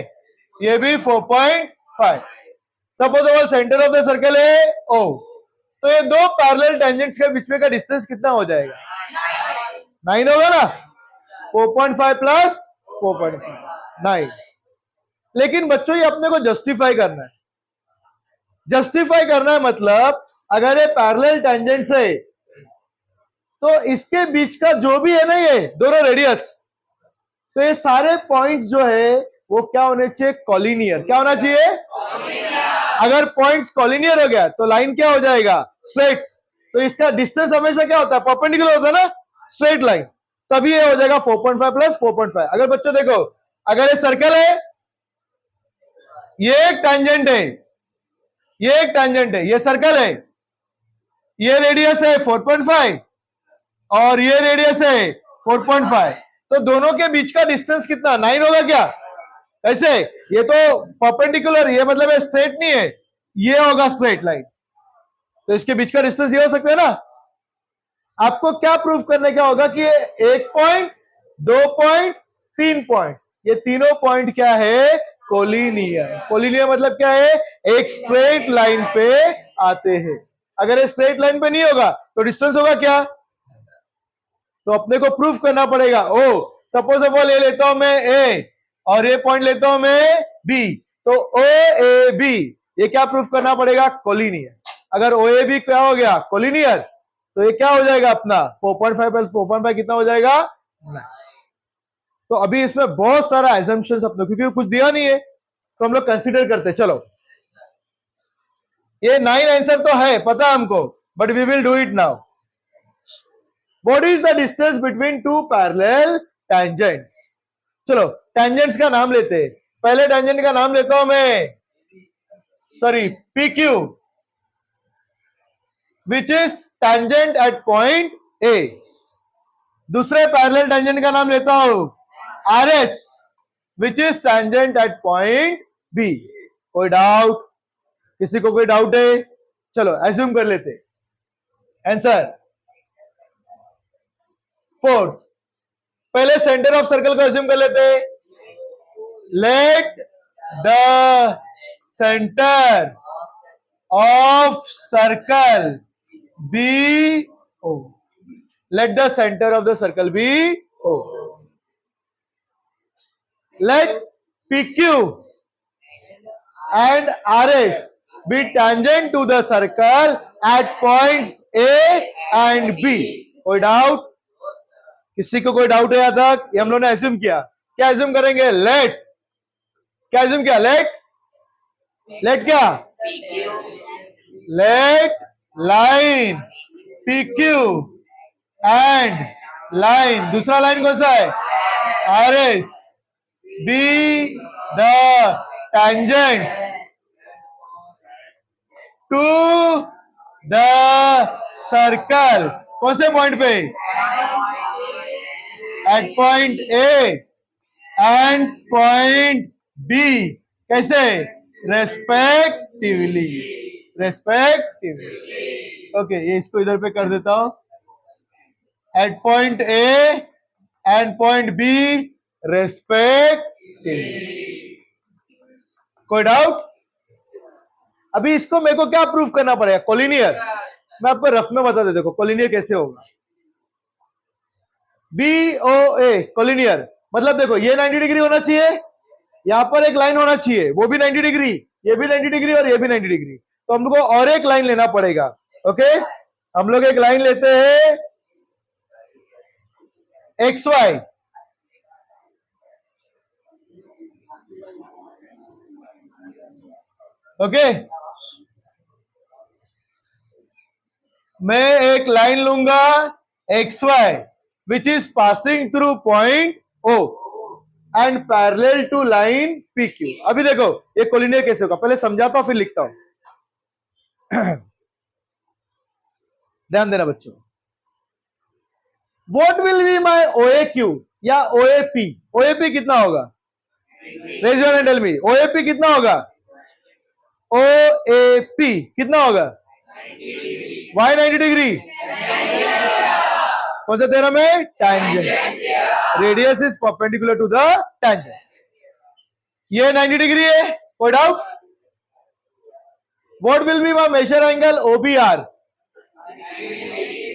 S1: ये भी 4.5. Suppose all centre of the circle है O, तो ये दो पैरेलल टेंजेंट्स के बीच में का डिस्टेंस कितना हो जाएगा? 9 होगा ना? 4.5 प्लस 4.5 9. लेकिन बच्चों ये अपने को जस्टिफाई करना है. जस्टिफाई करना है मतलब अगर ये पैरेलल टेंजेंट्स है तो इसके बीच का जो भी है ना, ये दोनों रेडियस, तो ये सारे पॉइंट्स जो है वो क्या होने चाहिए? कॉलिनियर. क्या होना चाहिए? अगर पॉइंट्स कॉलिनियर हो गया तो लाइन क्या हो जाएगा? स्ट्रेट. तो इसका डिस्टेंस हमेशा क्या होता है? परपेंडिकुलर होता है ना, स्ट्रेट लाइन. तभी ये हो जाएगा 4.5 प्लस 4.5. अगर बच्चों देखो, अगर ये सर्कल है, ये एक टैंजेंट है, ये एक टैंजेंट है, ये सर्कल है, ये रेडियस है 4.5 और ये रेडियस है 4.5, तो दोनों के बीच का डिस्टेंस कितना? 9 होगा क्या? ऐसे ये तो परपेंडिकुलर, ये मतलब ये स्ट्रेट नहीं है, ये होगा स्ट्रेट लाइन. तो इसके बीच का डिस्टेंस ये हो सकता है ना. आपको क्या प्रूफ करने का होगा कि 1 पॉइंट, 2 पॉइंट 3 पॉइंट, ये तीनों पॉइंट क्या है? कोलिनियर। कोलिनियर मतलब क्या है? एक स्ट्रेट लाइन पे आते हैं। अगर ये स्ट्रेट लाइन पे नहीं होगा तो डिस्टेंस होगा क्या? तो अपने को प्रूफ करना पड़ेगा। ओ सपोज ऑफ ऑल ये लेता हूं मैं ए और ये पॉइंट लेता हूं मैं बी, तो ओ ए बी ये क्या प्रूफ करना पड़ेगा? कोलिनियर। अगर ओ ए बी क्या हो गया? कोलिनियर, तो ये क्या हो जाएगा अपना 4.5 प्लस 4.5 कितना हो जाएगा? 9। तो अभी इसमें बहुत सारा एजम्पशंस अपने, क्योंकि कुछ दिया नहीं है तो हम लोग कंसीडर करते। चलो ये 9 आंसर तो है पता है हमको, but we will do it now. What is the distance between two parallel tangents? चलो tangents का नाम लेते हैं। पहले tangent का नाम लेता हूं मैं, sorry PQ, which is tangent at point A। दूसरे parallel tangent का नाम लेता हूं RS, which is tangent at point B। कोई डाउट? किसी को कोई डाउट है? चलो एज्यूम कर लेते। आंसर 4। पहले सेंटर ऑफ सर्कल को एज्यूम कर लेते। Let the centre of circle be O. Let the centre of the circle be O. Let PQ and RS be tangent to the circle at points A and B। कोई doubt? किसी को कोई doubt है यहां तक? ये हम लोगों ने एज्यूम किया। क्या एज्यूम करेंगे? लेट, क्या एज्यूम किया? लेट क्या? Let line PQ and line, दूसरा लाइन कौन सा है? RS be the tangents to the circle. कौन से पॉइंट पे? At point A and point B. कैसे? रेस्पेक्टिवली। ओके, ये इसको इधर पे कर देता हूं। At point A and point B respectively. कोई डाउट? अभी इसको मेरे को क्या प्रूफ करना पड़ेगा? कोलिनियर। मैं आपको रफ में बता दे, देखो कोलिनियर कैसे होगा। BOA कोलिनियर मतलब देखो ये 90 डिग्री होना चाहिए, यहां पर एक लाइन होना चाहिए वो भी 90 डिग्री, ये भी 90 डिग्री और ये भी 90 डिग्री। तो हमको और एक लाइन लेना पड़ेगा। ओके, हम लोग एक लाइन लेते हैं XY। ओके, मैं एक लाइन लूंगा XY which is passing through point O and parallel to line PQ। अभी देखो ये कोलिनियर कैसे होगा, पहले समझाता हूं फिर लिखता हूं। ध्यान देना बच्चों। What will be my OAQ या OAP? OAP कितना होगा? Raise your hand and tell me। OAP कितना होगा? OAP कितना होगा? Why 90 degree? कौन सा थ्योरम है? Tangent. Radius is perpendicular to the tangent. ये 90 डिग्री है, कोई doubt? What will be my measure angle OBR?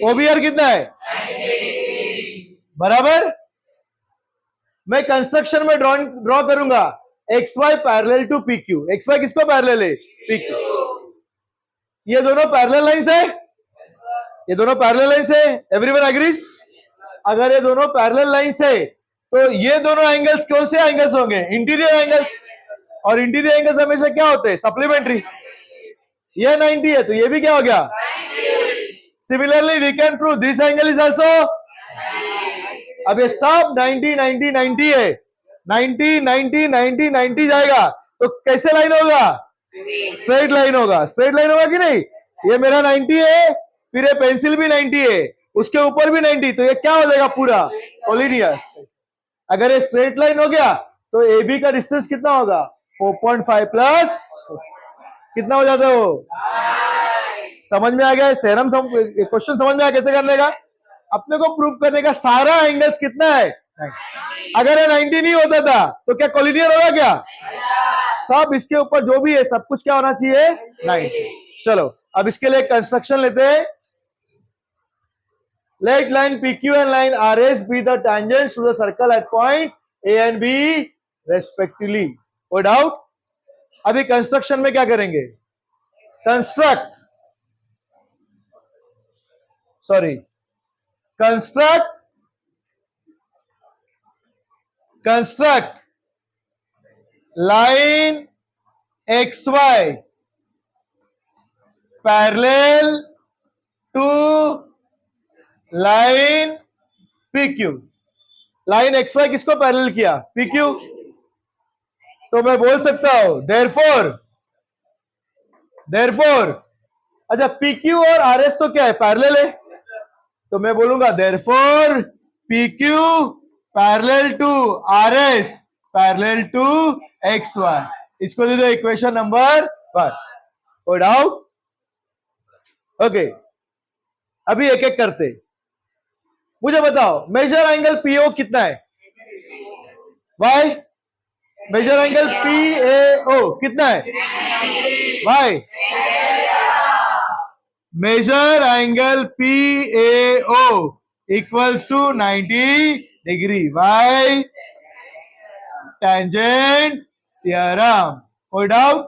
S1: OBR कितना है? बराबर। मैं कंस्ट्रक्शन में ड्रॉ करूंगा XY parallel to PQ। XY किसको पैरेलल है? PQ। ये दोनों पैरेलल लाइंस है, ये दोनों पैरेलल लाइंस है। Everyone agrees? अगर ये दोनों पैरेलल लाइंस है तो ये दोनों एंगल्स कौन से एंगल्स होंगे? Interior angles. और इंटीरियर एंगल्स हमेशा क्या होते हैं? सप्लीमेंट्री। ये 90 है तो ये भी क्या हो गया? Similarly we can prove this angle is also. अब ये सब 90 90 90 है, 90 90 90 90 जाएगा तो कैसे लाइन होगा? स्ट्रेट लाइन होगा। स्ट्रेट लाइन होगा कि नहीं? ये मेरा 90 है, फिर ये पेंसिल भी 90 है, उसके ऊपर भी 90, तो ये क्या हो जाएगा? पूरा कोलिनियर। अगर ये स्ट्रेट लाइन हो गया तो AB का डिस्टेंस कितना होगा? 4.5 प्लस कितना हो जाता है वो? समझ में आ गया? थ्योरम क्वेश्चन समझ में आया कैसे करने का? अपने को प्रूफ करने का सारा एंगल्स कितना है? अगर ये 90 नहीं होता था तो क्या कोलिनियर होगा क्या? सब इसके ऊपर जो भी है सब कुछ क्या होना चाहिए? 90। चलो अब इसके लिए कंस्ट्रक्शन लेते हैं. Let line PQ and line RS be the tangents to the circle at point A and B respectively. कोई डाउट? अभी कंस्ट्रक्शन में क्या करेंगे? Construct line XY parallel to line PQ. Line XY किसको पैरेलल किया? PQ. तो मैं बोल सकता हूं देयरफॉर अच्छा PQ और RS तो क्या है? पैरेलल है. तो मैं बोलूंगा therefore PQ parallel to RS parallel to XY. इसको दे दो इक्वेशन नंबर 1. कोई डाउट? ओके अभी एक एक करते. मुझे बताओ मेजर एंगल PO कितना है? वाई मेजर एंगल PAO कितना है? Why measure angle PAO equals to 90 degree. Why tangent theorem. कोई डाउट?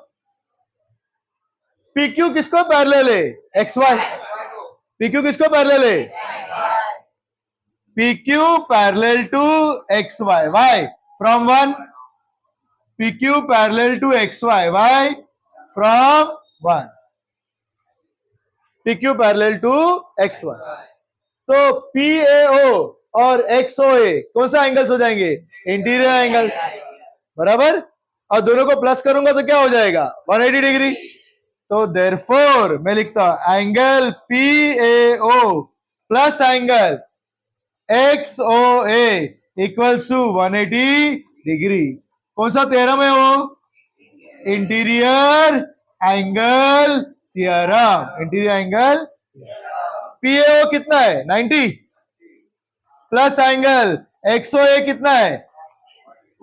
S1: PQ किसको पैरेलल है? XY. PQ किसको पैरेलल है? PQ parallel to XY. Why? From 1. PQ parallel to XY. Why? From 1. PQ parallel to XY. तो PAO और XOA कौन सा angles हो जाएंगे? Interior angle. बराबर. और दोनों को प्लस करूंगा तो क्या हो जाएगा? 180 डिग्री. तो देयरफॉर मैं लिखता हूं angle PAO plus angle XOA equals to 180 degree. कौन सा थ्योरम है वो? Interior angle theorem. Interior angle. PAO कितना है? 90 प्लस एंगल XOA कितना है?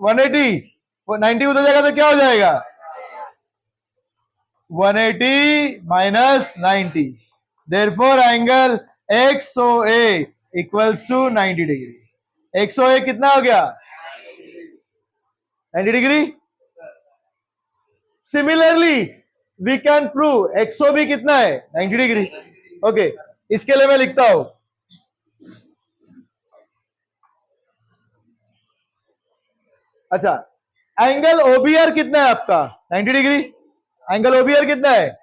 S1: 180. 90 उधर जाएगा तो क्या हो जाएगा? 180 minus 90. Therefore angle XOA equals to 90 degree. XOA कितना हो गया? 90 degree. Similarly we can prove XOB कितना है? 90 डिग्री. ओके इसके लिए मैं लिखता हूं अच्छा एंगल OBR कितना है आपका? 90 डिग्री. एंगल OBR कितना है?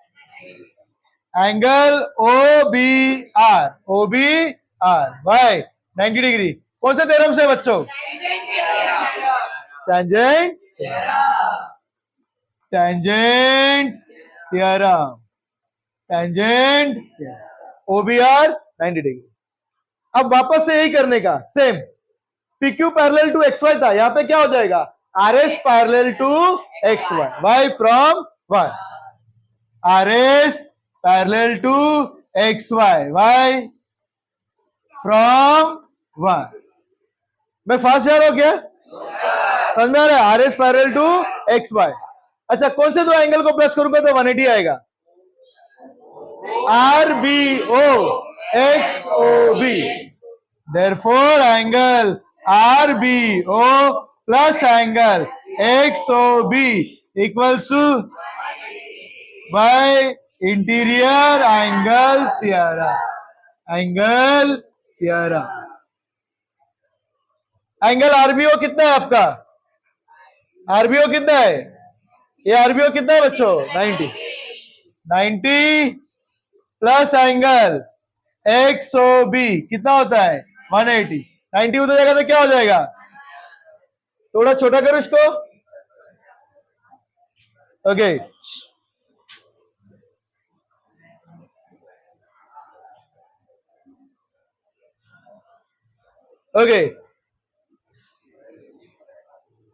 S1: Angle OBR why 90 degree. कौन से थ्योरम से बच्चों? Tangent theorem. OBR 90 degree. अब वापस से यही करने का same. PQ parallel to XY था. यहां पे क्या हो जाएगा? RS parallel to XY. Why from 1. RS parallel to XY. Why from 1. मैं फास्ट जा रहा हूं क्या? समझ में आ रहा है? RS parallel to XY. अच्छा कौन से दो एंगल को प्लस करूंगा तो 180 आएगा? RBO XOB. Therefore angle RBO plus angle XOB equals to by interior angle theorem. Angle theorem. Angle RBO कितना है आपका? RBO कितना है? ये RBO कितना है बच्चों? 90. 90 प्लस एंगल XOB कितना होता है? 180. 90 उधर जाएगा तो क्या हो जाएगा? थोड़ा छोटा करो इसको. Okay okay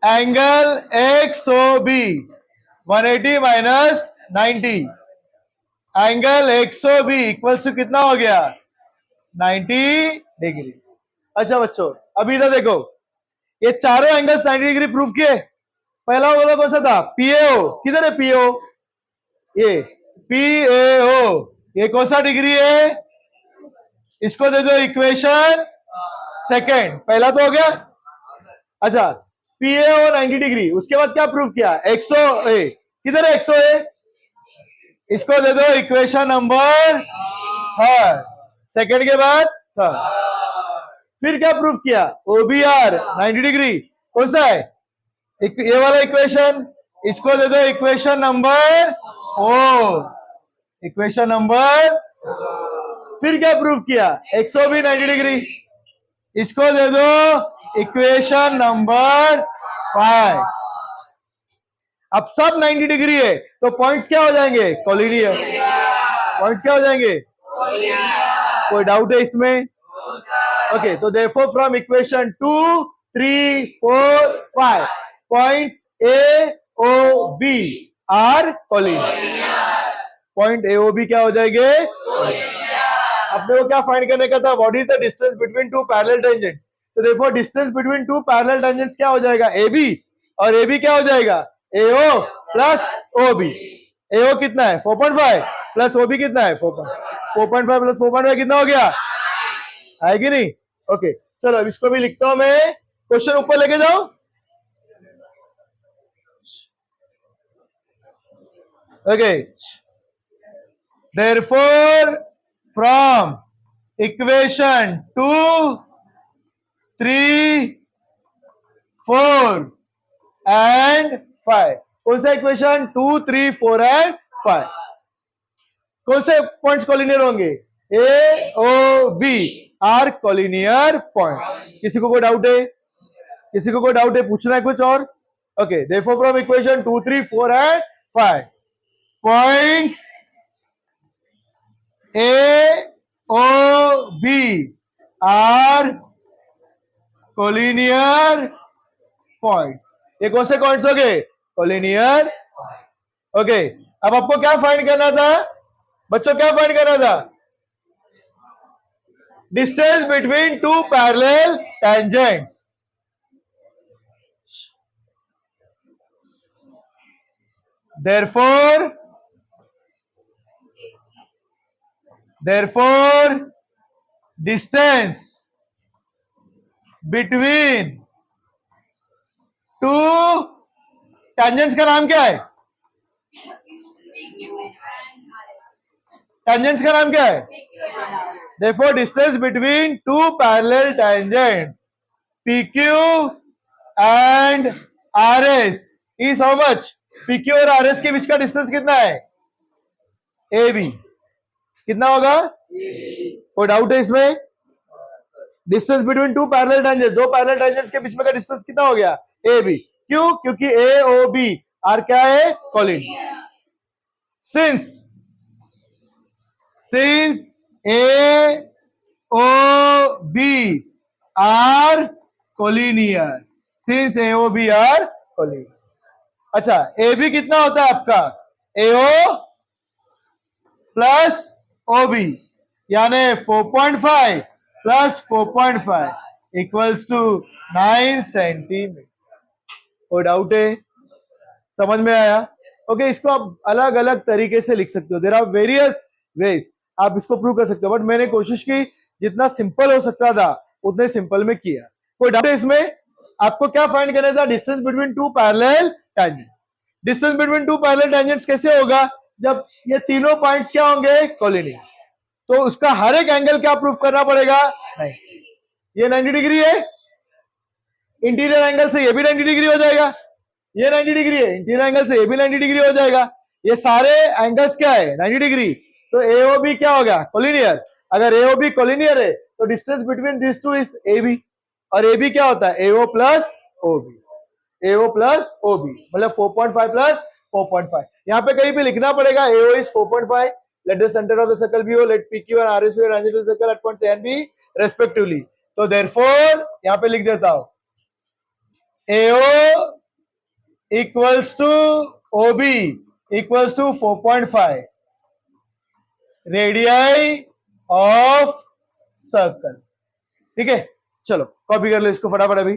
S1: angle XOB 180 minus 90. Angle XOB equals to कितना हो गया? 90 डिग्री. अच्छा बच्चों अभी इधर देखो ये चारों एंगल्स 90 डिग्री प्रूफ किए। पहला वाला कौन सा था? पीएओ। किधर है पीएओ? ये पीएओ, ये कौन सा डिग्री है? इसको दे दो इक्वेशन सेकंड। पहला तो हो गया। अच्छा, पीएओ 90 डिग्री, उसके बाद क्या प्रूफ किया? एक्सओ ए। किधर है एक्सओ ए? इसको दे दो इक्वेशन नंबर थर्ड। सेकंड के बाद थर्ड। फिर क्या प्रूफ किया? ओबीआर 90 डिग्री, कौन सा है? ये वाला इक्वेशन, इसको दे दो इक्वेशन नंबर 4। इक्वेशन नंबर, फिर क्या प्रूफ किया? एक्सओ भी 90 डिग्री, इसको दे दो इक्वेशन नंबर 5। अब सब 90 डिग्री है तो पॉइंट्स क्या हो जाएंगे? कोलिनियर। पॉइंट्स क्या हो जाएंगे? कोई डाउट है इसमें? ओके, तो therefore from equation 2, 3, 4, 5 points A O B are collinear. Point A O B क्या हो जाएंगे? अपने को क्या फाइंड करने का था? What is the distance between two parallel tangents. तो therefore distance between two parallel tangents क्या हो जाएगा? ए बी, और ए बी क्या हो जाएगा? एओ प्लस ओ बी। एओ कितना है? 4.5 प्लस ओ बी कितना है? 4.5 प्लस 4.5 कितना हो गया? है कि नहीं? ओके, चलो अब इसको भी लिखता हूं मैं। क्वेश्चन ऊपर लेके जाओ। Okay, therefore from equation 2, 3, 4 and 5, कौन सा इक्वेशन? 2, 3, 4 एंड 5, कौन से पॉइंट्स कोलिनियर होंगे? A O B are collinear points. किसी को कोई डाउट है? किसी को कोई डाउट है? पूछना है कुछ और? Okay, therefore from equation 2, 3, 4 and 5 points A O B are collinear points. ये कौन से पॉइंट्स हो गए? कोलिनियर। ओके, अब आपको क्या फाइंड करना था बच्चों? क्या फाइंड करना था? Distance between two parallel tangents. Therefore distance between two tangents का नाम क्या है? tangents का नाम क्या है? Therefore distance between two parallel tangents PQ and RS is how much? PQ और RS के बीच का डिस्टेंस कितना है? AB। कितना होगा? कोई डाउट है इसमें? Distance between two parallel tangents, दो पैरेलल टेंजेंट्स के बीच में का डिस्टेंस कितना हो गया? AB। क्यों? क्योंकि ए ओ बी आर क्या है? Collinear. Since A O B are collinear, since A O B are collinear. अच्छा, ए बी कितना होता है आपका? एओ प्लस ओ बी, यानी 4.5 प्लस 4.5 इक्वल्स टू 9 सेंटीमीटर। कोई डाउट है? समझ में आया? ओके, इसको आप अलग अलग तरीके से लिख सकते हो। देयर आर वेरियस वेज आप इसको प्रूव कर सकते हो, बट मैंने कोशिश की जितना सिंपल हो सकता था उतने सिंपल में किया। कोई डाउट है इसमें? आपको क्या फाइंड करना था? Distance between two parallel tangents. Distance between two parallel tangents कैसे होगा? जब ये तीनों पॉइंट्स क्या होंगे? कोलिनियर। तो उसका हर एक एंगल क्या प्रूफ करना पड़ेगा? नहीं, ये 90 डिग्री है, इंटीरियर एंगल से ये भी 90 डिग्री हो जाएगा। ये 90 डिग्री है, इंटीरियर एंगल से ये भी 90 डिग्री हो जाएगा। ये सारे एंगल्स क्या है? 90 डिग्री। तो एओबी क्या होगा? कोलिनियर। अगर एओबी कोलिनियर है तो distance between this two is AB, और एबी क्या होता है? एओ प्लस ओबी। एओ प्लस ओबी मतलब 4.5 प्लस 4.5। यहाँ पे कहीं भी लिखना पड़ेगा AO is 4.5। Let the centre of the circle be O, let PQ and RS be tangent to the circle at point A and B respectively. तो देयरफॉर यहाँ पे लिख देता हूं AO equals to OB equals to 4.5 radii of circle. ठीक है, चलो copy कर लो इसको फटाफट अभी।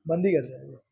S1: बंद ही कर दे